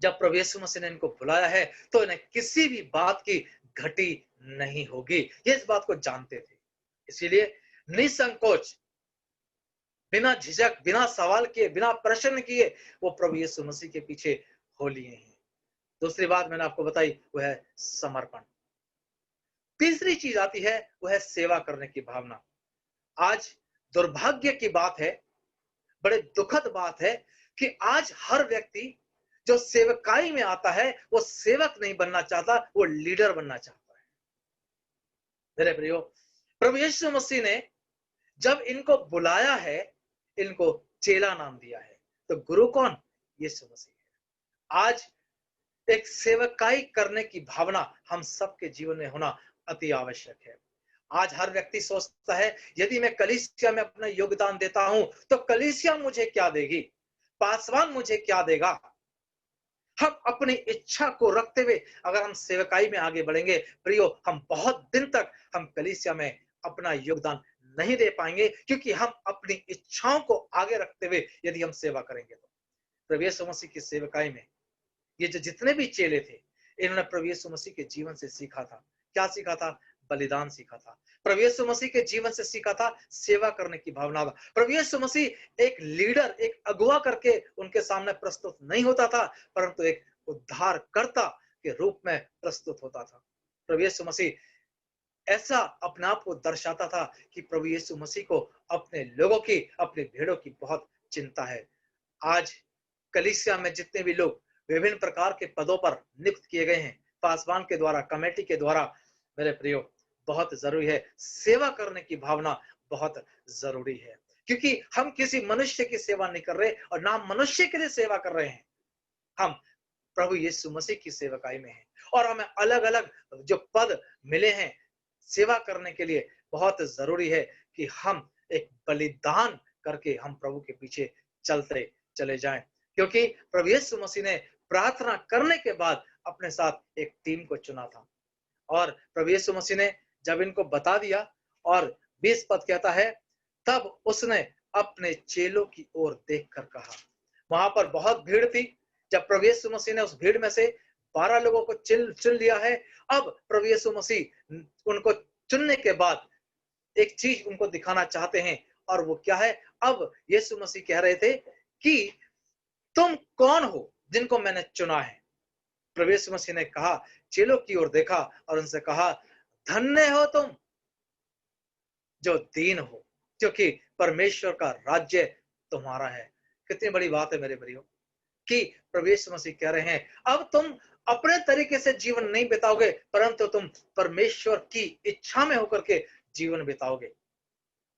जब प्रभु यीशु मसीह ने इनको बुलाया है तो इन्हें किसी भी बात की घटी नहीं होगी, ये इस बात को जानते थे। इसीलिए निसंकोच, बिना झिझक, बिना सवाल किए, बिना प्रश्न किए वो प्रभु यीशु मसीह के पीछे हो लिए हैं। दूसरी बात मैंने आपको बताई वो है समर्पण। तीसरी चीज आती है वो है सेवा करने की भावना। आज दुर्भाग्य की बात है, बड़े दुखद बात है कि आज हर व्यक्ति जो सेवकाई में आता है वो सेवक नहीं बनना चाहता, वो लीडर बनना चाहता है। मेरे प्रियो, प्रभु यीशु मसीह ने जब इनको बुलाया है, इनको चेला नाम दिया है। तो गुरु कौन? यीशु मसीह है। आज एक सेवकाई करने की भावना हम सबके जीवन में होना अति आवश्यक है। आज हर व्यक्ति सोचता है यदि मैं कलीसिया में अपना योगदान देता हूं तो कलीसिया मुझे क्या देगी, पासवान मुझे क्या देगा। हम अपनी इच्छा को रखते हुए अगर हम सेवकाई में आगे बढ़ेंगे प्रियो, हम बहुत दिन तक हम कलीसिया में अपना योगदान नहीं दे पाएंगे, क्योंकि हम अपनी इच्छाओं को आगे रखते हुए यदि हम सेवा करेंगे तो। प्रभु यीशु मसीह की सेवकाई में ये जो जितने भी चेले थे, इन्होंने प्रभु यीशु मसीह के जीवन से सीखा था। क्या सीखा था? बलिदान सीखा था। प्रभु यीशु मसीह के जीवन से सीखा था सेवा करने की भावना। प्रभु यीशु मसीह एक लीडर, एक अगुवा करके उनके सामने प्रस्तुत नहीं होता था, परंतु एक उद्धारकर्ता के रूप में प्रस्तुत होता था। प्रभु यीशु मसीह ऐसा अपने आप को दर्शाता था कि प्रभु यीशु मसीह को अपने लोगों की, अपने भेड़ों की बहुत चिंता है। आज कलीसिया में जितने भी लोग विभिन्न प्रकार के पदों पर नियुक्त किए गए हैं, पासवान के द्वारा, कमेटी के द्वारा, मेरे प्रियो, बहुत जरूरी है, सेवा करने की भावना बहुत जरूरी है। क्योंकि हम किसी मनुष्य की सेवा नहीं कर रहे और ना मनुष्य के लिए सेवा कर रहे हैं, हम प्रभु यीशु मसीह की सेवकाई में हैं। और हमें अलग अलग जो पद मिले हैं सेवा करने के लिए, बहुत जरूरी है कि हम एक बलिदान करके हम प्रभु के पीछे चलते चले जाएं। क्योंकि प्रभु यीशु मसीह ने प्रार्थना करने के बाद अपने साथ एक टीम को चुना था, और प्रभु यीशु मसीह ने जब इनको बता दिया, और 20 पद कहता है, तब उसने अपने चेलों की ओर देखकर कहा। वहां पर बहुत भीड़ थी। जब प्रभु यीशु मसीह ने उस भीड़ में से 12 लोगों को चुन लिया है, अब प्रभु यीशु मसीह उनको चुनने के बाद एक चीज उनको दिखाना चाहते हैं, और वो क्या है? अब यीशु मसीह कह रहे थे कि तुम कौन हो जिनको मैंने चुना है। प्रभु यीशु मसीह ने कहा, चेलों की ओर देखा और उनसे कहा, धन्य हो तुम जो दीन हो, क्योंकि परमेश्वर का राज्य तुम्हारा है। कितनी बड़ी बात है मेरे भाइयों कि प्रभु यीशु मसीह कह रहे हैं, अब तुम अपने तरीके से जीवन नहीं बिताओगे, परंतु तुम परमेश्वर की इच्छा में होकर के जीवन बिताओगे।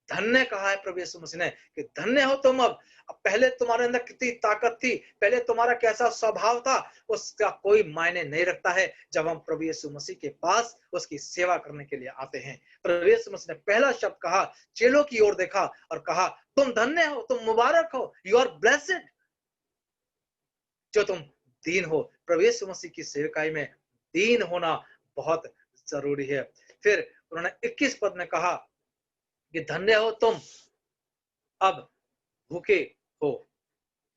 धन्य कहा है प्रभु यीशु मसीह ने कि धन्य हो तुम। अब पहले तुम्हारे अंदर कितनी ताकत थी, पहले तुम्हारा कैसा स्वभाव था, उसका कोई मायने नहीं रखता है जब हम प्रभु यीशु मसीह के पास उसकी सेवा करने के लिए आते हैं। प्रभु यीशु मसीह ने पहला शब्द कहा, चेलों की ओर देखा और कहा, तुम धन्य हो, तुम मुबारक हो, यू आर ब्लेस्ड, जो तुम दीन हो। प्रभु यीशु मसीह की सेवकाई में दीन होना बहुत जरूरी है। फिर उन्होंने 21 पद में कहा कि धन्य हो तुम अब भूखे हो,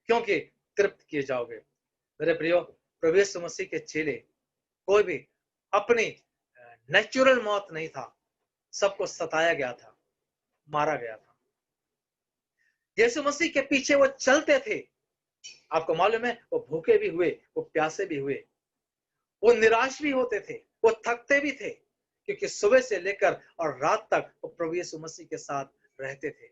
क्योंकि तृप्त किए जाओगे। मेरे प्रियो, प्रभु यीशु मसीह के चेले कोई भी अपनी नेचुरल मौत नहीं था, सबको सताया गया था, मारा गया था। यीशु मसीह के पीछे वो चलते थे। आपको मालूम है, वो भूखे भी हुए, वो प्यासे भी हुए, वो निराश भी होते थे, वो थकते भी थे, क्योंकि सुबह से लेकर और रात तक वो प्रभु यीशु मसीह के साथ रहते थे,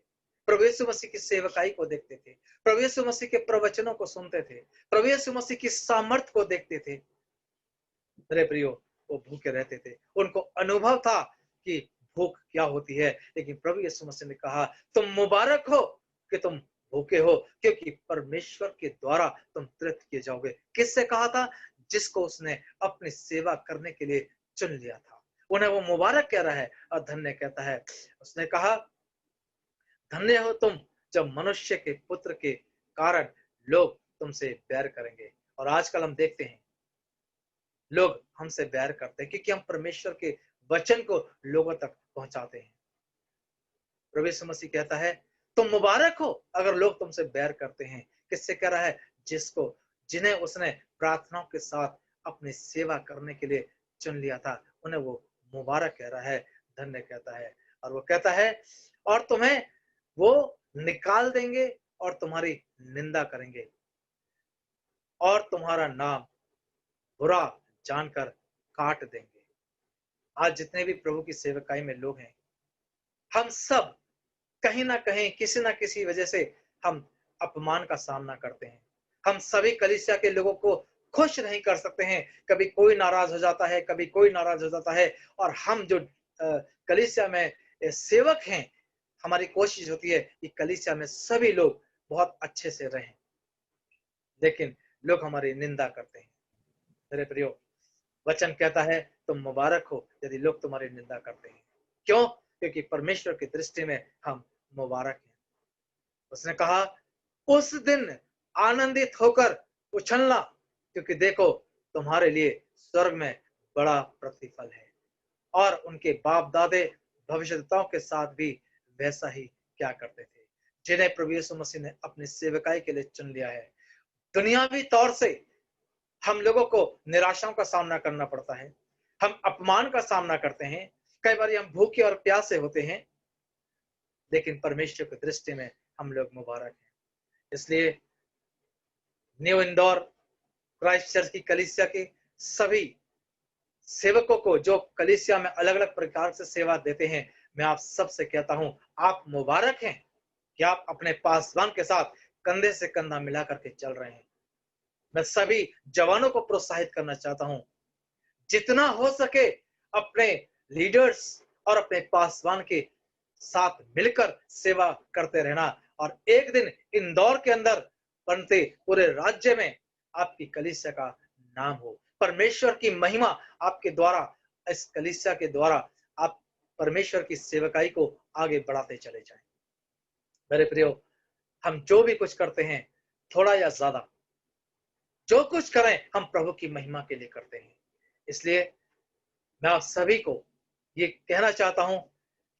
प्रभु यीशु मसीह की सेवकाई को देखते थे, प्रभु यीशु मसीह के प्रवचनों को सुनते थे, प्रभु यीशु मसीह की सामर्थ को देखते थे। मेरे प्रियो, वो भूखे रहते थे, उनको अनुभव था कि भूख क्या होती है। लेकिन प्रभु यीशु मसीह ने कहा, तुम मुबारक हो कि तुम भूखे हो, क्योंकि परमेश्वर के द्वारा तुम तृप्त किए जाओगे। किससे कहा था? जिसको उसने अपनी सेवा करने के लिए चुन लिया था, उन्हें वो मुबारक कह रहा है और धन्य कहता है। उसने कहा, धन्य हो तुम जब मनुष्य के पुत्र के कारण लोग तुमसे बैर करेंगे। और आजकल हम देखते हैं लोग हमसे बैर करते हैं क्योंकि हम परमेश्वर के वचन को लोगों तक पहुंचाते हैं। प्रभु यीशु मसीह कहता है, तुम मुबारक हो अगर लोग तुमसे बैर करते हैं। किससे कह रहा है? जिन्हें उसने प्रार्थनाओं के साथ अपनी सेवा करने के लिए चुन लिया था, उन्हें वो मुबारक कह रहा है, धन्य कहता है। और वो कहता है, और तुम्हें वो निकाल देंगे और तुम्हारी निंदा करेंगे और तुम्हारा नाम बुरा जानकर काट देंगे। आज जितने भी प्रभु की सेवकाई में लोग हैं, हम सब कहीं ना कहीं किसी ना किसी वजह से हम अपमान का सामना करते हैं। हम सभी कलीसिया के लोगों को खुश नहीं कर सकते हैं। कभी कोई नाराज हो जाता है, कभी कोई नाराज हो जाता है, और हम जो कलीसिया में सेवक हैं, हमारी कोशिश होती है कि कलीसिया में सभी लोग बहुत अच्छे से रहें, लेकिन लोग हमारी निंदा करते हैं। मेरे प्रियो, वचन कहता है तुम मुबारक हो यदि लोग तुम्हारी निंदा करते हैं। क्यों? क्योंकि परमेश्वर की दृष्टि में हम मुबारक हैं। उसने कहा उस दिन आनंदित होकर उछलना, क्योंकि देखो तुम्हारे लिए स्वर्ग में बड़ा प्रतिफल है। और उनके बाप दादे भविष्यद्वक्ताओं के साथ भी वैसा ही क्या करते थे, जिन्हें प्रभु यीशु मसीह ने अपनी सेवकाई के लिए चुन लिया है। दुनियावी तौर से हम लोगों को निराशाओं का सामना करना पड़ता है, हम अपमान का सामना करते हैं, कई बार हम भूखे और प्यासे होते हैं, लेकिन परमेश्वर की दृष्टि में हम लोग मुबारक हैं। इसलिए न्यू इंदौर क्राइस्ट चर्च की कलीसिया के सभी सेवकों को जो कलीसिया में अलग अलग प्रकार से सेवा देते हैं, मैं आप सबसे कहता हूं आप मुबारक हैं कि आप अपने पासवान के साथ कंधे से कंधा मिला करके चल रहे हैं। मैं सभी जवानों को प्रोत्साहित करना चाहता हूं, जितना हो सके अपने लीडर्स और अपने पासवान के साथ मिलकर सेवा करते रहना, और एक दिन इंदौर के अंदर बनते पूरे राज्य में आपकी कलीसिया का नाम हो। परमेश्वर की महिमा आपके द्वारा, इस कलीसिया के द्वारा आप परमेश्वर की सेवकाई को आगे बढ़ाते चले जाएं। मेरे प्रियो, हम जो भी कुछ करते हैं, थोड़ा या ज्यादा, जो कुछ करें हम प्रभु की महिमा के लिए करते हैं। इसलिए मैं आप सभी को ये कहना चाहता हूं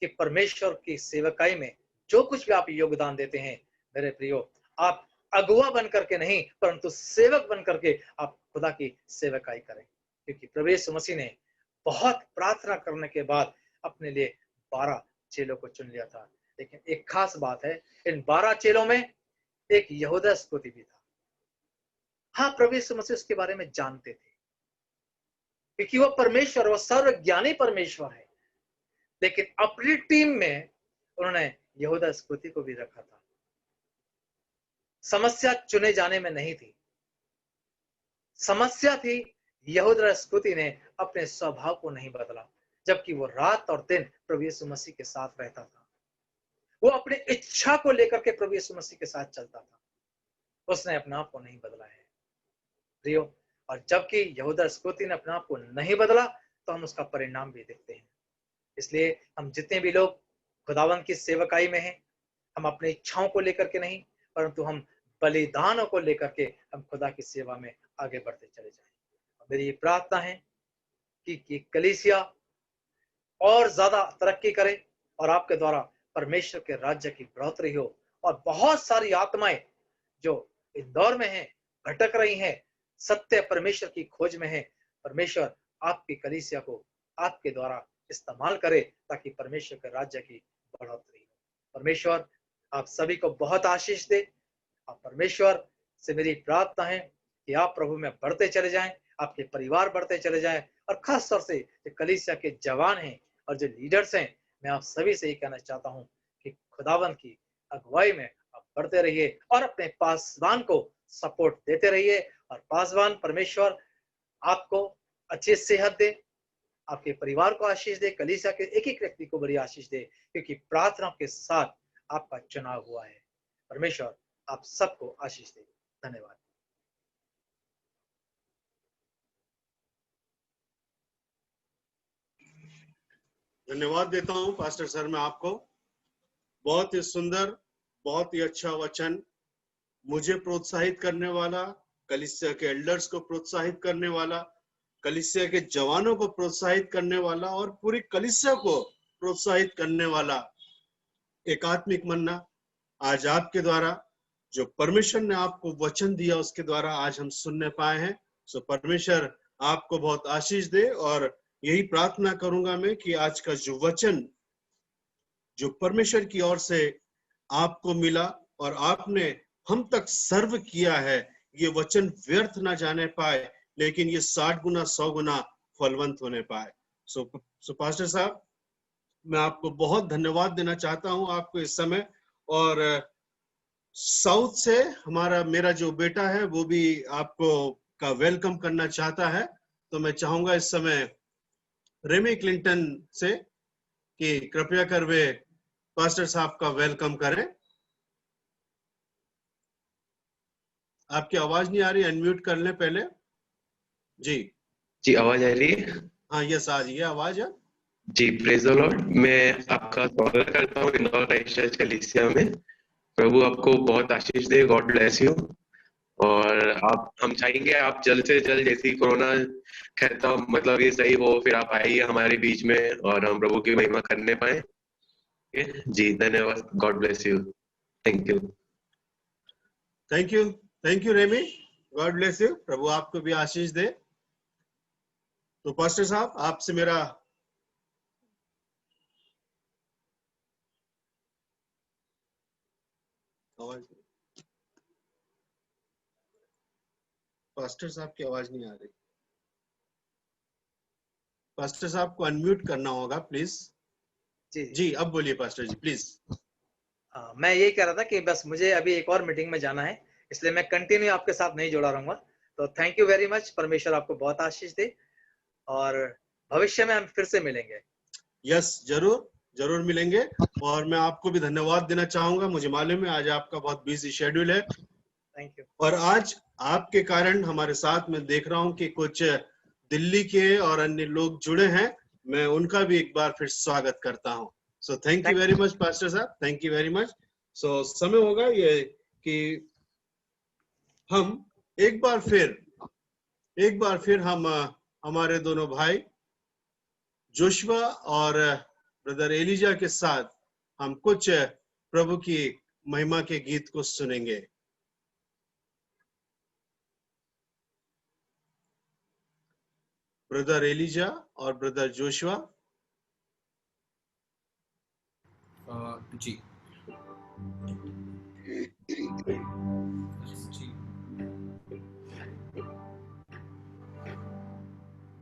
कि परमेश्वर की सेवकाई में जो कुछ भी आप योगदान देते हैं, मेरे प्रियो, आप अगुआ बन करके नहीं परंतु सेवक बन करके आप खुदा की सेवकाई करें। क्योंकि प्रभु यीशु मसीह ने बहुत प्रार्थना करने के बाद अपने लिए 12 चेलों को चुन लिया था। लेकिन एक खास बात है, इन 12 चेलों में एक यहूदा इस्करियोती भी था। हाँ, प्रभु यीशु मसीह उसके बारे में जानते थे, क्योंकि वो परमेश्वर, वो सर्वज्ञानी परमेश्वर है। लेकिन अपनी टीम में उन्होंने यहूदा इस्करियोती को भी रखा था। समस्या चुने जाने में नहीं थी, समस्या थी यहूदा इस्करियोती ने अपने स्वभाव को नहीं बदला, जबकि वो रात और दिन प्रभु यीशु मसीह के साथ रहता था। वो अपनी इच्छा को लेकर के प्रभु यीशु मसीह के साथ चलता था, उसने अपने आप को नहीं बदला है प्रियो। और जबकि यहूदा इस्करियोती ने अपने आप को नहीं बदला, तो हम उसका परिणाम भी देखते हैं। इसलिए हम जितने भी लोग खुदावंद की सेवकाई में हैं, हम अपनी इच्छाओं को लेकर के नहीं परंतु हम बलिदानों को लेकर के हम खुदा की सेवा में आगे बढ़ते चले जाएं। मेरी ये प्रार्थना है कि कलीसिया और ज्यादा तरक्की करे और आपके द्वारा परमेश्वर के राज्य की बढ़ोतरी हो, और बहुत सारी आत्माएं जो इंदौर में हैं, भटक रही हैं, सत्य परमेश्वर की खोज में है, परमेश्वर आपकी कलीसिया को आपके द्वारा इस्तेमाल करे ताकि परमेश्वर के राज्य की बढ़ोतरी हो। परमेश्वर आप सभी को बहुत आशीष दे। और परमेश्वर से मेरी प्रार्थना है कि आप प्रभु में बढ़ते चले जाएं, आपके परिवार बढ़ते चले जाएं, और खास तौर से जो कलीसिया के जवान हैं और जो लीडर्स हैं, मैं आप सभी से ये कहना चाहता हूं कि खुदावंद की अगुवाई में आप बढ़ते रहिए और अपने पासवान को सपोर्ट देते रहिए। और पासवान परमेश्वर आपको अच्छी सेहत दे, आपके परिवार को आशीष दे, कलीसिया के एक एक व्यक्ति को बड़ी आशीष दे, क्योंकि प्रार्थना के साथ आपका चुनाव हुआ है। परमेश्वर आप सबको आशीष दे। धन्यवाद। धन्यवाद देता हूं पास्टर सर मैं आपको। बहुत ही सुंदर, बहुत ही अच्छा वचन, मुझे प्रोत्साहित करने वाला, कलीसिया के एल्डर्स को प्रोत्साहित करने वाला, कलीसिया के जवानों को प्रोत्साहित करने वाला और पूरी कलीसिया को प्रोत्साहित करने वाला एक आत्मिक मन्ना आज आपके द्वारा, जो परमेश्वर ने आपको वचन दिया उसके द्वारा आज हम सुनने पाए हैं। सो परमेश्वर आपको बहुत आशीष दे। और यही प्रार्थना करूंगा मैं कि आज का जो वचन जो परमेश्वर की ओर से आपको मिला और आपने हम तक सर्व किया है, ये वचन व्यर्थ ना जाने पाए, लेकिन ये 60 गुना 100 गुना फलवंत होने पाए। सो पास्टर साहब, मैं आपको बहुत धन्यवाद देना चाहता हूं आपको इस समय। और साउथ से मेरा जो बेटा है वो भी आपको का वेलकम करना चाहता है। तो मैं चाहूंगा इस समय रेमी क्लिंटन से कि कृपया कर वे पास्टर साहब का वेलकम करें। आपकी आवाज नहीं आ रही, अनम्यूट कर लें पहले। जी आवाज आ रही है? हाँ, यस आ रही है आवाज है। जी, प्रेज द लॉर्ड। मैं आपका स्वागत करता हूँ इंदौर क्राइस्ट चर्च कलीसिया में। प्रभु आपको बहुत आशीष दे। God bless you. और हम चाहेंगे आप जल्द से जल्द, जैसे कोरोना कहता मतलब ये सही हो, फिर आप आइए हमारे बीच में और हम प्रभु की महिमा करने पाए। जी धन्यवाद। God bless you. Thank you. Thank you Remi. God bless you. प्रभु आपको भी आशीष दे। तो पास्टर साहब आपसे मेरा आवाज, पास्टर साहब की आवाज नहीं आ रही। पास्टर साहब को अनम्यूट करना होगा प्लीज। जी अब बोलिए पास्टर जी प्लीज। मैं यही कह रहा था कि बस मुझे अभी एक और मीटिंग में जाना है, इसलिए मैं कंटिन्यू आपके साथ नहीं जुड़ा रहूंगा। तो थैंक यू वेरी मच। परमेश्वर आपको बहुत आशीष दे और भविष्य में हम फिर से मिलेंगे। यस, जरूर मिलेंगे। और मैं आपको भी धन्यवाद देना चाहूंगा। मुझे मालूम है आज आपका बहुत बिजी शेड्यूल है। Thank you. और आज आपके कारण हमारे साथ में देख रहा हूं कि कुछ दिल्ली के और अन्य लोग जुड़े हैं। मैं उनका भी एक बार फिर स्वागत करता हूं। So thank you very much pastor साहब, थैंक यू वेरी मच। सो समय होगा ये कि हम एक बार फिर हम हमारे दोनों भाई जोशुआ और ब्रदर एलिजा के साथ हम कुछ प्रभु की महिमा के गीत को सुनेंगे। ब्रदर एलिजा और ब्रदर जोशुआ। जी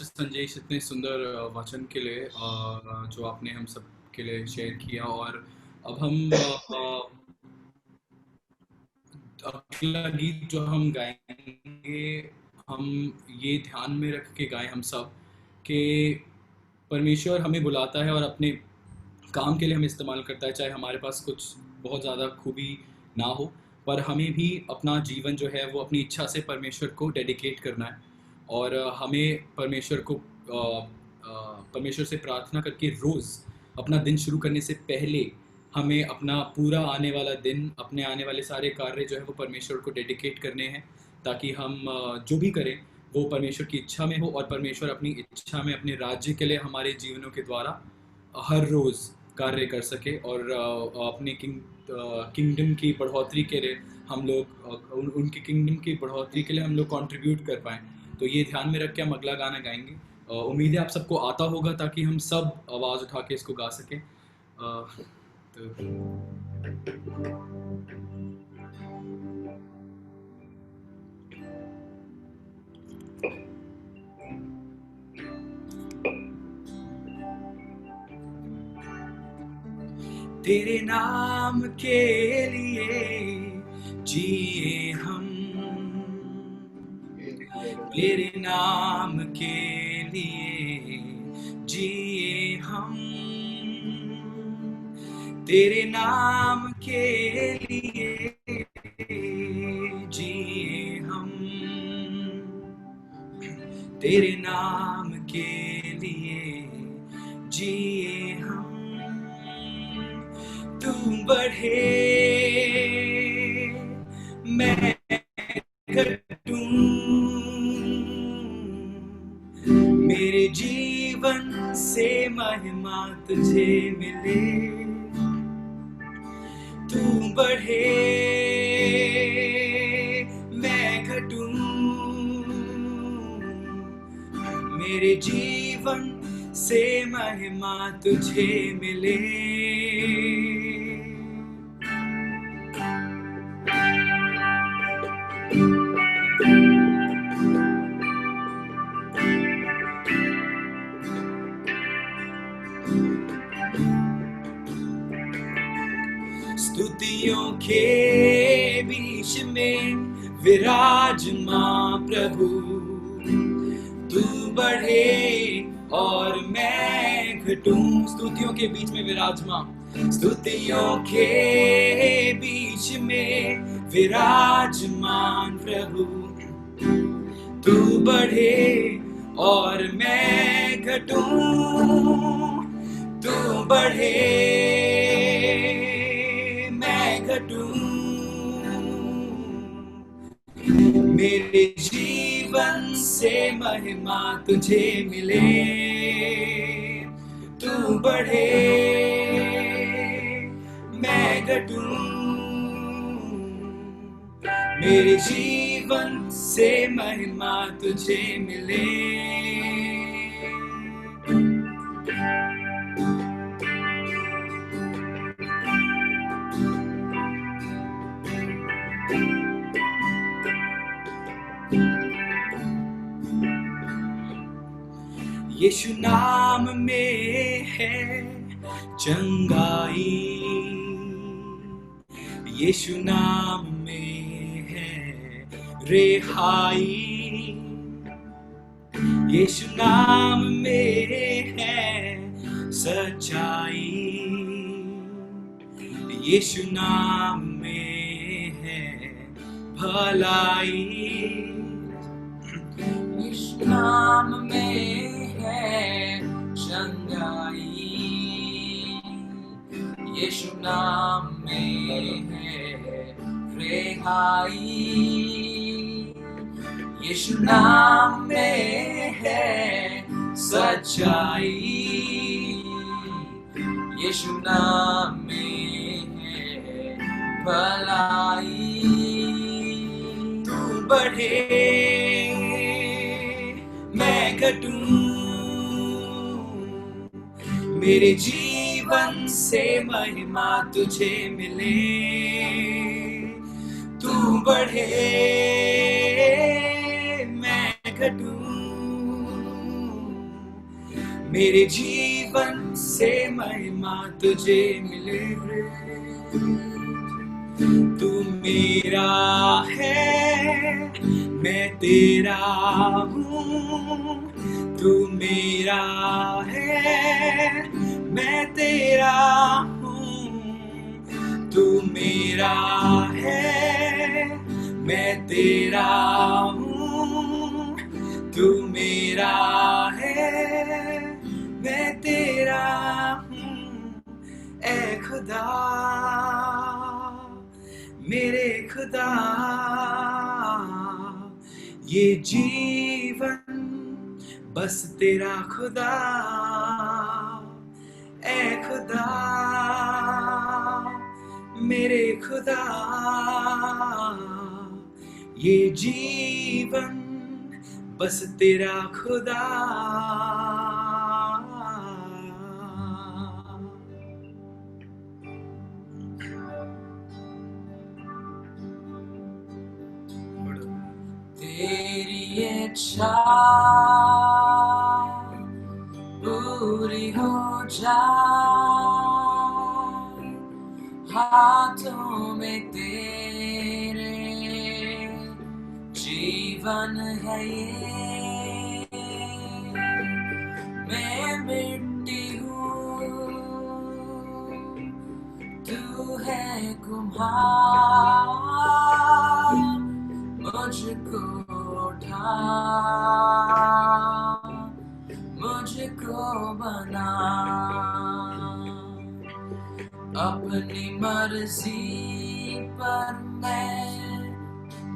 संजय, इतने सुंदर वचन के लिए जो आपने हम सब के लिए शेयर किया। और अब हम अगला गीत जो हम गाएंगे, हम ये ध्यान में रख के गाएं हम सब कि परमेश्वर हमें बुलाता है और अपने काम के लिए हमें इस्तेमाल करता है। चाहे हमारे पास कुछ बहुत ज़्यादा खूबी ना हो, पर हमें भी अपना जीवन जो है वो अपनी इच्छा से परमेश्वर को डेडिकेट करना है। और हमें परमेश्वर से प्रार्थना करके रोज़ अपना दिन शुरू करने से पहले हमें अपना पूरा आने वाला दिन, अपने आने वाले सारे कार्य जो है वो परमेश्वर को डेडिकेट करने हैं, ताकि हम जो भी करें वो परमेश्वर की इच्छा में हो और परमेश्वर अपनी इच्छा में अपने राज्य के लिए हमारे जीवनों के द्वारा हर रोज़ कार्य कर सके और अपने किंगडम की बढ़ोतरी के लिए हम लोग उनके किंगडम की बढ़ोतरी के लिए हम लोग कंट्रीब्यूट कर पाएँ। तो ये ध्यान में रख के हम अगला गाना गाएंगे। उम्मीद है आप सबको आता होगा ताकि हम सब आवाज़ उठा के इसको गा सकें। तेरे नाम के लिए जिए हम, तेरे नाम के लिए जिए हम, तेरे नाम के लिए जिए हम, तेरे नाम के लिए जिए हम। तू बढ़े मैं घटूं, मेरे जीवन से महिमा तुझे मिले। तू बढ़े मैं घटूं, मेरे जीवन से महिमा तुझे मिले। स्तुतियों के बीच में विराजमान प्रभु, तू बढ़े और मैं घटूं। स्तुतियों के बीच में विराजमान, स्तुतियों के बीच में विराजमान प्रभु, तू बढ़े और मैं घटूं। तू बढ़े मैं घटूं, मेरे जीवन से महिमा तुझे मिले। तू बढ़े मैं घटूं, मेरे जीवन से महिमा तुझे मिले। यीशु नाम में है चंगाई, यीशु नाम में है रिहाई, यीशु नाम में है सच्चाई, यीशु नाम में है भलाई, यीशु नाम में है चंगाई, यीशु नाम में है रिहाई, यीशु नाम में है सच्चाई, यीशु नाम में है भलाई। तू बढ़े मैं घटूं, मेरे जीवन से महिमा तुझे मिले। तू बढ़े मैं घटूं, मेरे जीवन से महिमा तुझे मिले। तू मेरा है मैं तेरा हूँ, तू मेरा है मैं तेरा हूँ, तू मेरा है मैं तेरा हूँ, तू मेरा है मैं तेरा हूँ। ऐ खुदा मेरे खुदा, ये जीवन बस तेरा खुदा। ऐ खुदा मेरे खुदा, ये जीवन बस तेरा खुदा। तेरी इच्छा पूरी हो जाए, हाथों में तेरे जीवन है ये। मैं मिट्टी हूँ तू है कुम्हार, मुझको उठा मुझको बना। अपनी मर्जी पर मैं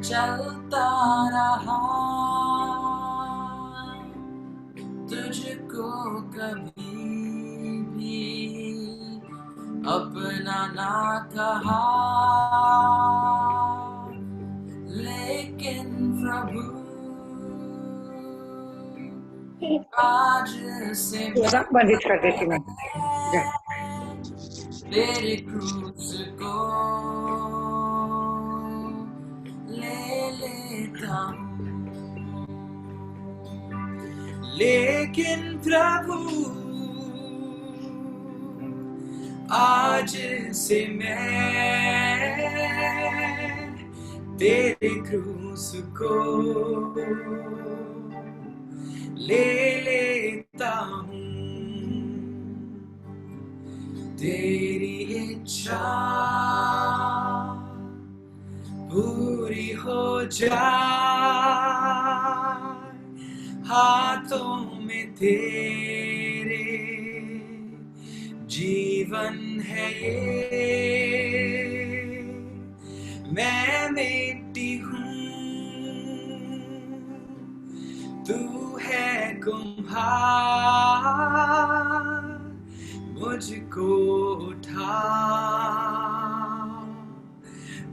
चलता रहा, तुझको कभी भी अपना ना कहा। लेकिन प्रभु आज से बंदिश कर देती मैं तेरे क्रूस को ले लेता हूँ। लेकिन प्रभु आज आज से मैं तेरे क्रूस को ले लेता हूँ, तेरी इच्छा पूरी हो जाए, हाथों में तेरे जीवन है ये, मैं मिट्टी हूँ तू है कुम्हार, मुझको उठा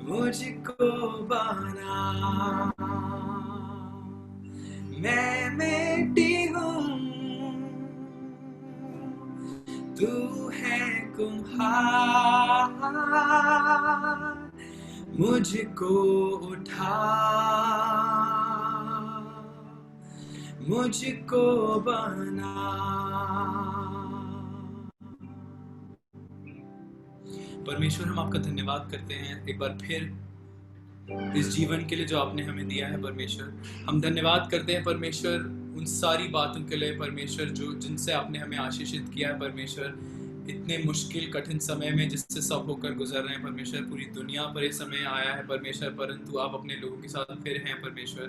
मुझको बना, मैं मिट्टी हूँ तू है कुम्हार, मुझको उठा मुझको बना। परमेश्वर हम आपका धन्यवाद करते हैं एक बार फिर इस जीवन के लिए जो आपने हमें दिया है। परमेश्वर हम धन्यवाद करते हैं परमेश्वर उन सारी बातों के लिए परमेश्वर जो जिनसे आपने हमें आशीषित किया है परमेश्वर, इतने मुश्किल कठिन समय में जिससे सब होकर गुजर रहे हैं परमेश्वर। पूरी दुनिया पर ये समय आया है परमेश्वर, परंतु आप अपने लोगों के साथ फिर हैं परमेश्वर,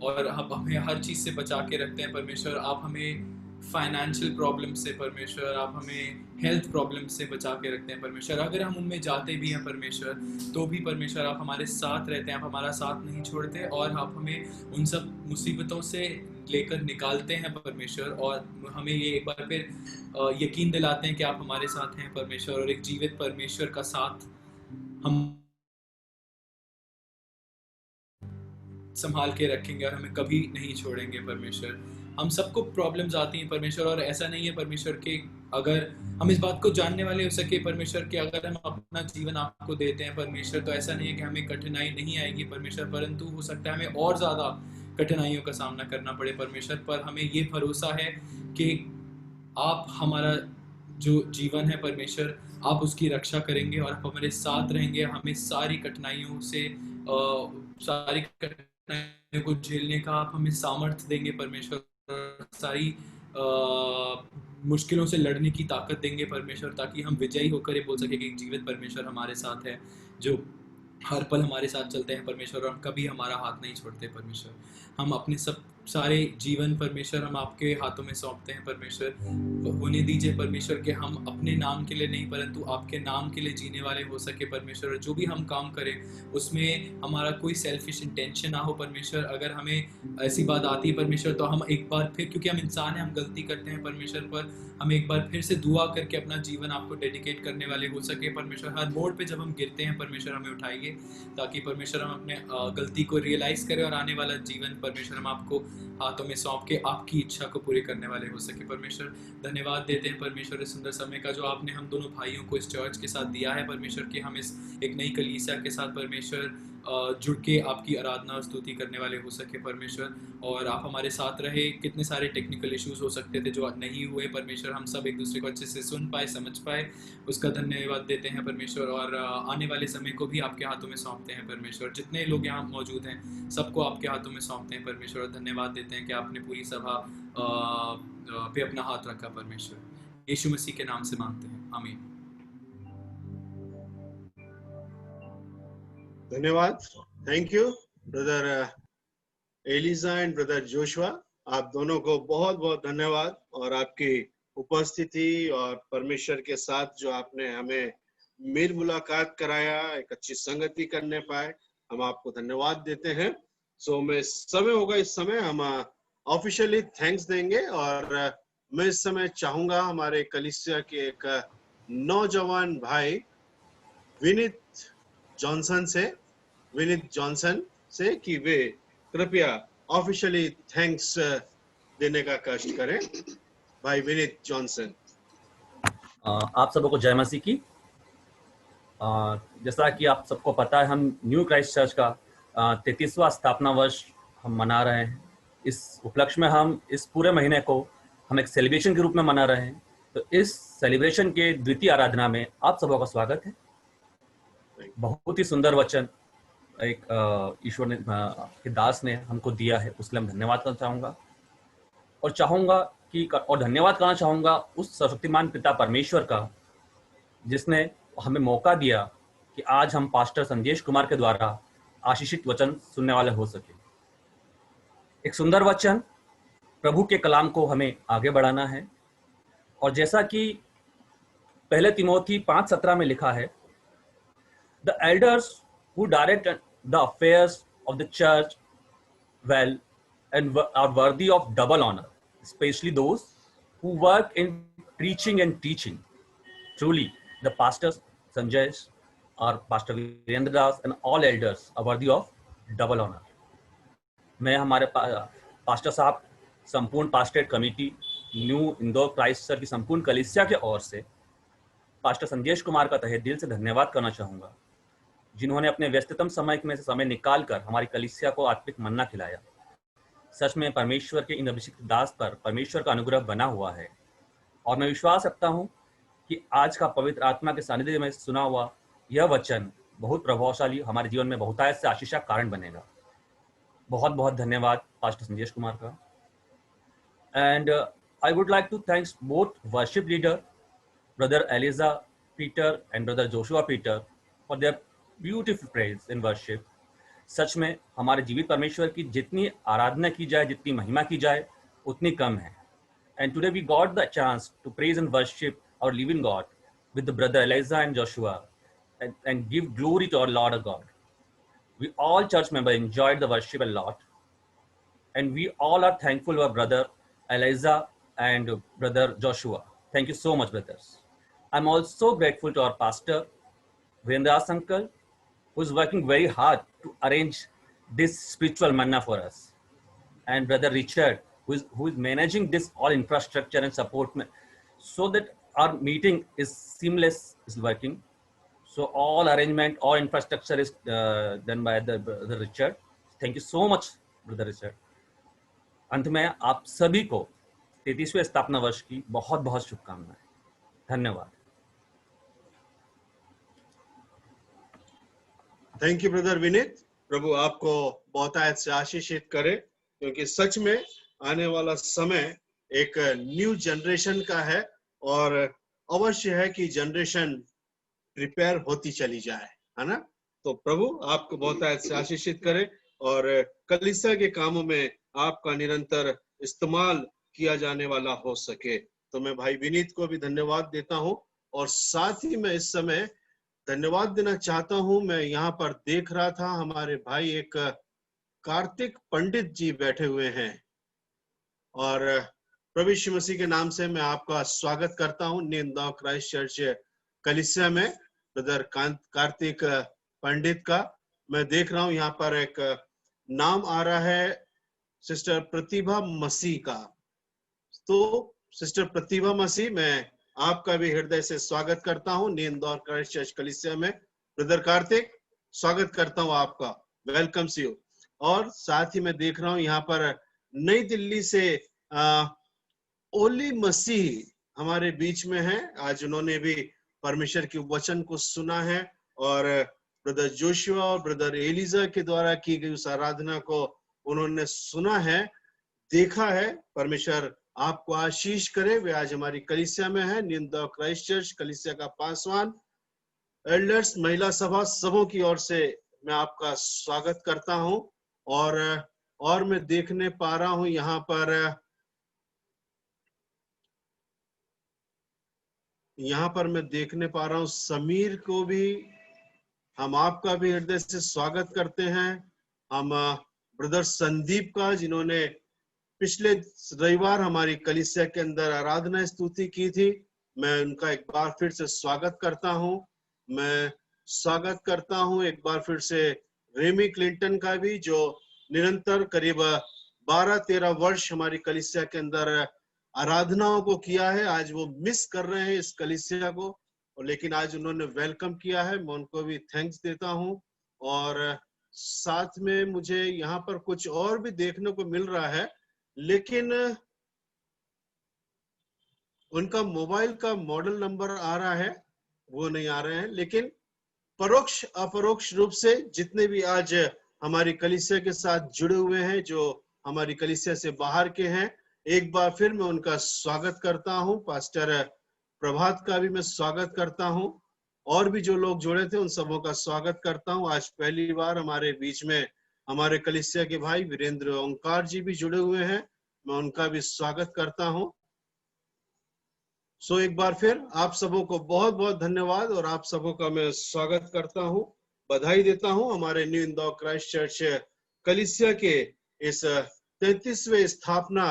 और आप हमें हर चीज़ से बचा के रखते हैं परमेश्वर। आप हमें फाइनेंशियल प्रॉब्लम से परमेश्वर, आप हमें हेल्थ प्रॉब्लम से बचा के रखते हैं परमेश्वर। अगर हम उनमें जाते भी हैं परमेश्वर तो भी परमेश्वर आप हमारे साथ रहते हैं, आप हमारा साथ नहीं छोड़ते, और आप हमें उन सब मुसीबतों से लेकर निकालते हैं परमेश्वर, और हमें ये एक बार फिर यकीन दिलाते हैं कि आप हमारे साथ हैं परमेश्वर, और एक जीवित परमेश्वर का साथ हम संभाल के रखेंगे और हमें कभी नहीं छोड़ेंगे परमेश्वर। हम सबको प्रॉब्लम्स आती हैं परमेश्वर, और ऐसा नहीं है परमेश्वर कि अगर हम इस बात को जानने वाले हो सके परमेश्वर कि अगर हम अपना जीवन आपको देते हैं परमेश्वर तो ऐसा नहीं है कि हमें कठिनाई नहीं आएगी परमेश्वर, परंतु हो सकता है हमें और ज़्यादा कठिनाइयों का सामना करना पड़े परमेश्वर। पर हमें ये भरोसा है कि आप हमारा जो जीवन है परमेश्वर आप उसकी रक्षा करेंगे और आप हमारे साथ रहेंगे, हमें सारी कठिनाइयों से सारी कठिनाइयों को झेलने का आप हमें सामर्थ्य देंगे परमेश्वर, सारी मुश्किलों से लड़ने की ताकत देंगे परमेश्वर, ताकि हम विजयी होकर ये बोल सके कि एक जीवित परमेश्वर हमारे साथ है जो हर पल हमारे साथ चलते हैं परमेश्वर, और हम कभी हमारा हाथ नहीं छोड़ते परमेश्वर। हम अपने सब सारे जीवन परमेश्वर हम आपके हाथों में सौंपते हैं परमेश्वर। होने दीजिए परमेश्वर कि हम अपने नाम के लिए नहीं परंतु आपके नाम के लिए जीने वाले हो सके परमेश्वर, और जो भी हम काम करें उसमें हमारा कोई सेल्फिश इंटेंशन ना हो परमेश्वर। अगर हमें ऐसी बात आती है परमेश्वर तो हम एक बार फिर, क्योंकि हम इंसान हैं, हम गलती करते हैं परमेश्वर, पर हम एक बार फिर से दुआ करके अपना जीवन आपको डेडिकेट करने वाले हो सके परमेश्वर। हर मोड़ पे जब हम गिरते हैं परमेश्वर हमें उठाइए, ताकि परमेश्वर हम अपने गलती को रियलाइज करें और आने वाला जीवन परमेश्वर हम आपको हाथों में सौंप के आपकी इच्छा को पूरी करने वाले हो सके परमेश्वर। धन्यवाद देते हैं परमेश्वर इस सुंदर समय का जो आपने हम दोनों भाइयों को इस चर्च के साथ दिया है परमेश्वर, कि हम इस एक नई कलीसिया के साथ परमेश्वर जुड़ के आपकी आराधना और स्तुति करने वाले हो सके परमेश्वर, और आप हमारे साथ रहे। कितने सारे टेक्निकल इश्यूज हो सकते थे जो नहीं हुए परमेश्वर, हम सब एक दूसरे को अच्छे से सुन पाए, समझ पाए, उसका धन्यवाद देते हैं परमेश्वर। और आने वाले समय को भी आपके हाथों में सौंपते हैं परमेश्वर। जितने लोग यहाँ मौजूद हैं सबको आपके हाथों में सौंपते हैं परमेश्वर, और धन्यवाद देते हैं कि आपने पूरी सभा पे अपना हाथ रखा परमेश्वर। यीशु मसीह के नाम से मांगते हैं, आमीन। धन्यवाद, thank you brother Elijah and brother Joshua, आप दोनों को बहुत बहुत धन्यवाद, और आपकी उपस्थिति और परमेश्वर के साथ जो आपने हमें मेल मुलाकात कराया, एक अच्छी संगति करने पाए, हम आपको धन्यवाद देते हैं। सो मैं समय होगा इस समय हम ऑफिशियली थैंक्स देंगे, और मैं इस समय चाहूंगा हमारे कलीसिया के एक नौजवान भाई विनीत जॉनसन से कि वे कृपया ऑफिशियली थैंक्स देने का कष्ट करें। भाई विनीत जॉनसन। आप सबको जय मसीह की। जैसा कि आप सबको पता है, हम न्यू क्राइस्ट चर्च का 33वां स्थापना वर्ष हम मना रहे हैं। इस उपलक्ष्य में हम इस पूरे महीने को हम एक सेलिब्रेशन के रूप में मना रहे हैं, तो इस सेलिब्रेशन के द्वितीय आराधना में आप सबों का स्वागत है। बहुत ही सुंदर वचन एक ईश्वर ने के दास ने हमको दिया है, उसके लिए हम धन्यवाद करना चाहूँगा और धन्यवाद करना चाहूँगा उस सर्वशक्तिमान पिता परमेश्वर का, जिसने हमें मौका दिया कि आज हम पास्टर संदेश कुमार के द्वारा आशीषित वचन सुनने वाले हो सके। एक सुंदर वचन, प्रभु के कलाम को हमें आगे बढ़ाना है। और जैसा कि पहले तिमोथी 5:17 में लिखा है, the elders who direct the affairs of the church well and are worthy of double honor, especially those who work in preaching and teaching. Truly, the pastors Sanjay or Pastor Virendra Das and all elders are worthy of double honor. मैं हमारे pastor साहब, संपूर्ण pastorate committee, New Indore Christ church की संपूर्ण कलीसिया के ओर से pastor Sandesh Kumar का तहे दिल से धन्यवाद करना चाहूँगा, जिन्होंने अपने व्यस्ततम समय में से समय निकालकर हमारी कलीसिया को आत्मिक मन्ना खिलाया। सच में परमेश्वर के इन अभिषिक्त दास पर परमेश्वर का अनुग्रह बना हुआ है और मैं विश्वास रखता हूँ कि आज का पवित्र आत्मा के सानिध्य में सुना हुआ यह वचन बहुत प्रभावशाली, हमारे जीवन में बहुतायत से आशीष का कारण बनेगा। बहुत बहुत धन्यवाद पास्टर संदेश कुमार का। And I would like to thanks both worship leader brother Elijah Peter and brother Joshua Peter for their beautiful praise in worship. सच में हमारे जीवित परमेश्वर की जितनी आराधना की जाए, जितनी महिमा की जाए, उतनी कम है। And today we got the chance to praise and worship our living God with the brother Elijah and Joshua and give glory to our Lord our God. We all church members enjoyed the worship a lot, and we all are thankful to our brother Eliza and brother Joshua. Thank you so much, brothers. I'm also grateful to our pastor Virendra Das uncle, who is working very hard to arrange this spiritual manna for us, and brother Richard, who is managing this all infrastructure and support, so that our meeting is seamless, is working. So all arrangement, all infrastructure is done by the Richard. Thank you so much, brother Richard. अंत में आप सभी को 33वें स्थापना वर्ष की बहुत बहुत शुभकामनाएं। धन्यवाद। Thank you brother Vineet. प्रभु आपको बहुतायत से आशीषित करे, क्योंकि सच में आने वाला समय एक न्यू जनरेशन का है और अवश्य है कि जनरेशन प्रिपेयर होती चली जाए, है ना। तो प्रभु आपको बहुतायत से आशीषित करे और कलीसिया के कामों में आपका निरंतर इस्तेमाल किया जाने वाला हो सके। तो मैं भाई विनीत को भी धन्यवाद देता हूं और साथ ही मैं इस समय धन्यवाद देना चाहता हूं। मैं यहाँ पर देख रहा था, हमारे भाई एक कार्तिक पंडित जी बैठे हुए हैं और प्रभु यीशु मसीह के नाम से मैं आपका स्वागत करता हूं न्यू इंदौर क्राइस्ट चर्च कलीसिया में। ब्रदर कार्तिक पंडित का मैं देख रहा हूं, यहाँ पर एक नाम आ रहा है सिस्टर प्रतिभा मसीह का। तो सिस्टर प्रतिभा मसीह, मैं आपका भी हृदय से स्वागत करता हूं न्यू इंदौर क्राइस्ट चर्च कलीसिया में। ब्रदर कार्तिक, स्वागत करता हूं आपका, वेलकम यू। और साथ ही मैं देख रहा हूं यहाँ पर नई दिल्ली से ओली मसीह हमारे बीच में है। आज उन्होंने भी परमेश्वर के वचन को सुना है और ब्रदर जोशुआ और ब्रदर एलिजा के द्वारा की गई उस आराधना को उन्होंने सुना है, देखा है। परमेश्वर आपको आशीष करे। वे आज हमारी कलीसिया में है, न्यू इंदौर क्राइस्ट चर्च कलीसिया का पासवान, एल्डर्स, महिला सभा, सबों की ओर से मैं आपका स्वागत करता हूं। और मैं देखने पा रहा हूं यहाँ पर मैं देखने पा रहा हूं समीर को भी हम आपका भी हृदय से स्वागत करते हैं। हम ब्रदर संदीप का, जिन्होंने पिछले रविवार हमारी कलीसिया के अंदर आराधना स्तुति की थी, मैं उनका एक बार फिर से स्वागत करता हूं। मैं स्वागत करता हूं एक बार फिर से रेमी क्लिंटन का भी, जो निरंतर करीब 12-13 वर्ष हमारी कलीसिया के अंदर आराधनाओं को किया है। आज वो मिस कर रहे हैं इस कलीसिया को, और लेकिन आज उन्होंने वेलकम किया है, मैं उनको भी थैंक्स देता हूं। और साथ में मुझे यहाँ पर कुछ और भी देखने को मिल रहा है, लेकिन उनका मोबाइल का मॉडल नंबर आ रहा है, वो नहीं आ रहे हैं, लेकिन परोक्ष अपरोक्ष रूप से जितने भी आज हमारी कलीसिया के साथ जुड़े हुए हैं, जो हमारी कलीसिया से बाहर के हैं, एक बार फिर मैं उनका स्वागत करता हूं। पास्टर प्रभात का भी मैं स्वागत करता हूं, और भी जो लोग जुड़े थे उन सबों का स्वागत करता हूं। आज पहली बार हमारे बीच में हमारे कलीसिया के भाई वीरेंद्र ओंकार जी भी जुड़े हुए हैं, मैं उनका भी स्वागत करता हूं। सो एक बार फिर आप सबों को बहुत बहुत धन्यवाद, और आप सबों का मैं स्वागत करता हूं, बधाई देता हूं हमारे न्यू इंदौर क्राइस्ट चर्च कलीसिया के इस 33वें स्थापना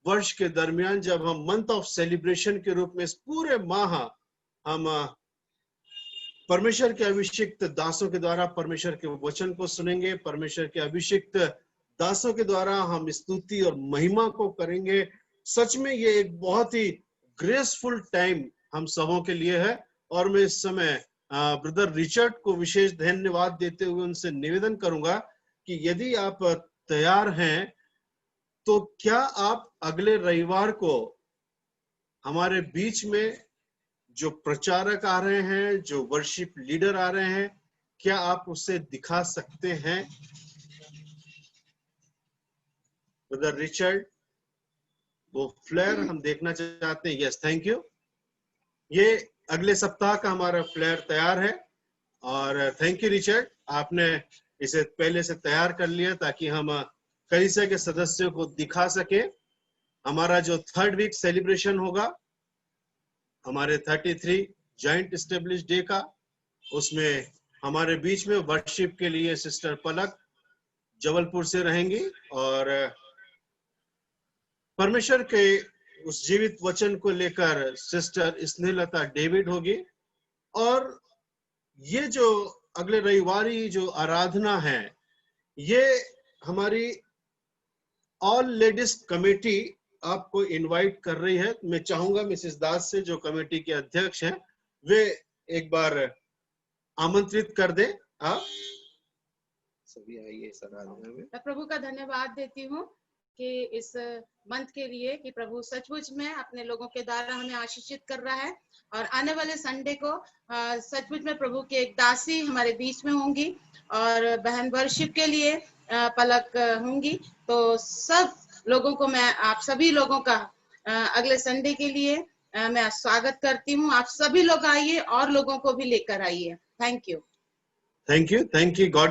वर्ष के दरमियान, जब हम मंथ ऑफ सेलिब्रेशन के रूप में इस पूरे माह हम परमेश्वर के अभिषिक्त दासों के द्वारा परमेश्वर के वचन को सुनेंगे, परमेश्वर के अभिषिक्त दासों के द्वारा हम स्तुति और महिमा को करेंगे। सच में ये एक बहुत ही ग्रेसफुल टाइम हम सबों के लिए है, और मैं इस समय ब्रदर रिचर्ड को विशेष धन्यवाद देते हुए उनसे निवेदन करूंगा कि यदि आप तैयार हैं तो क्या आप अगले रविवार को हमारे बीच में जो प्रचारक आ रहे हैं, जो वर्शिप लीडर आ रहे हैं, क्या आप उसे दिखा सकते हैं? ब्रदर रिचर्ड, वो फ्लेयर हम देखना चाहते हैं। Yes, thank you. ये अगले सप्ताह का हमारा फ्लेयर तैयार है, और थैंक यू रिचर्ड, आपने इसे पहले से तैयार कर लिया ताकि हम कलीसिया के सदस्यों को दिखा सके। हमारा जो 3rd वीक सेलिब्रेशन होगा हमारे 33 जॉइंट एस्टेब्लिश डे का, उसमें हमारे बीच में वर्शिप के लिए सिस्टर पलक जबलपुर से रहेंगी, और परमेश्वर के उस जीवित वचन को लेकर सिस्टर स्नेहलता डेविड होगी। और ये जो अगले रविवारी जो आराधना है, ये हमारी ऑल लेडीज कमेटी आपको इनवाइट कर रही है। मैं चाहूंगा मिसेस दास से, जो कमेटी के अध्यक्ष हैं, वे एक बार आमंत्रित कर दे। आप सभी आइए इस आराधना में। मैं प्रभु का धन्यवाद देती हूँ कि इस मंथ के लिए कि प्रभु सचमुच में अपने लोगों के द्वारा हमें आशीषित कर रहा है, और आने वाले संडे को सचमुच में प्रभु की एक दासी हमारे बीच में होंगी, और बहन वर्शिप के लिए पलक होंगी। तो सब लोगों को मैं, आप सभी लोगों का अगले संडे के लिए मैं स्वागत करती हूँ। आप सभी लोग आइए और लोगों को भी लेकर आइए। Thank you. Thank you. God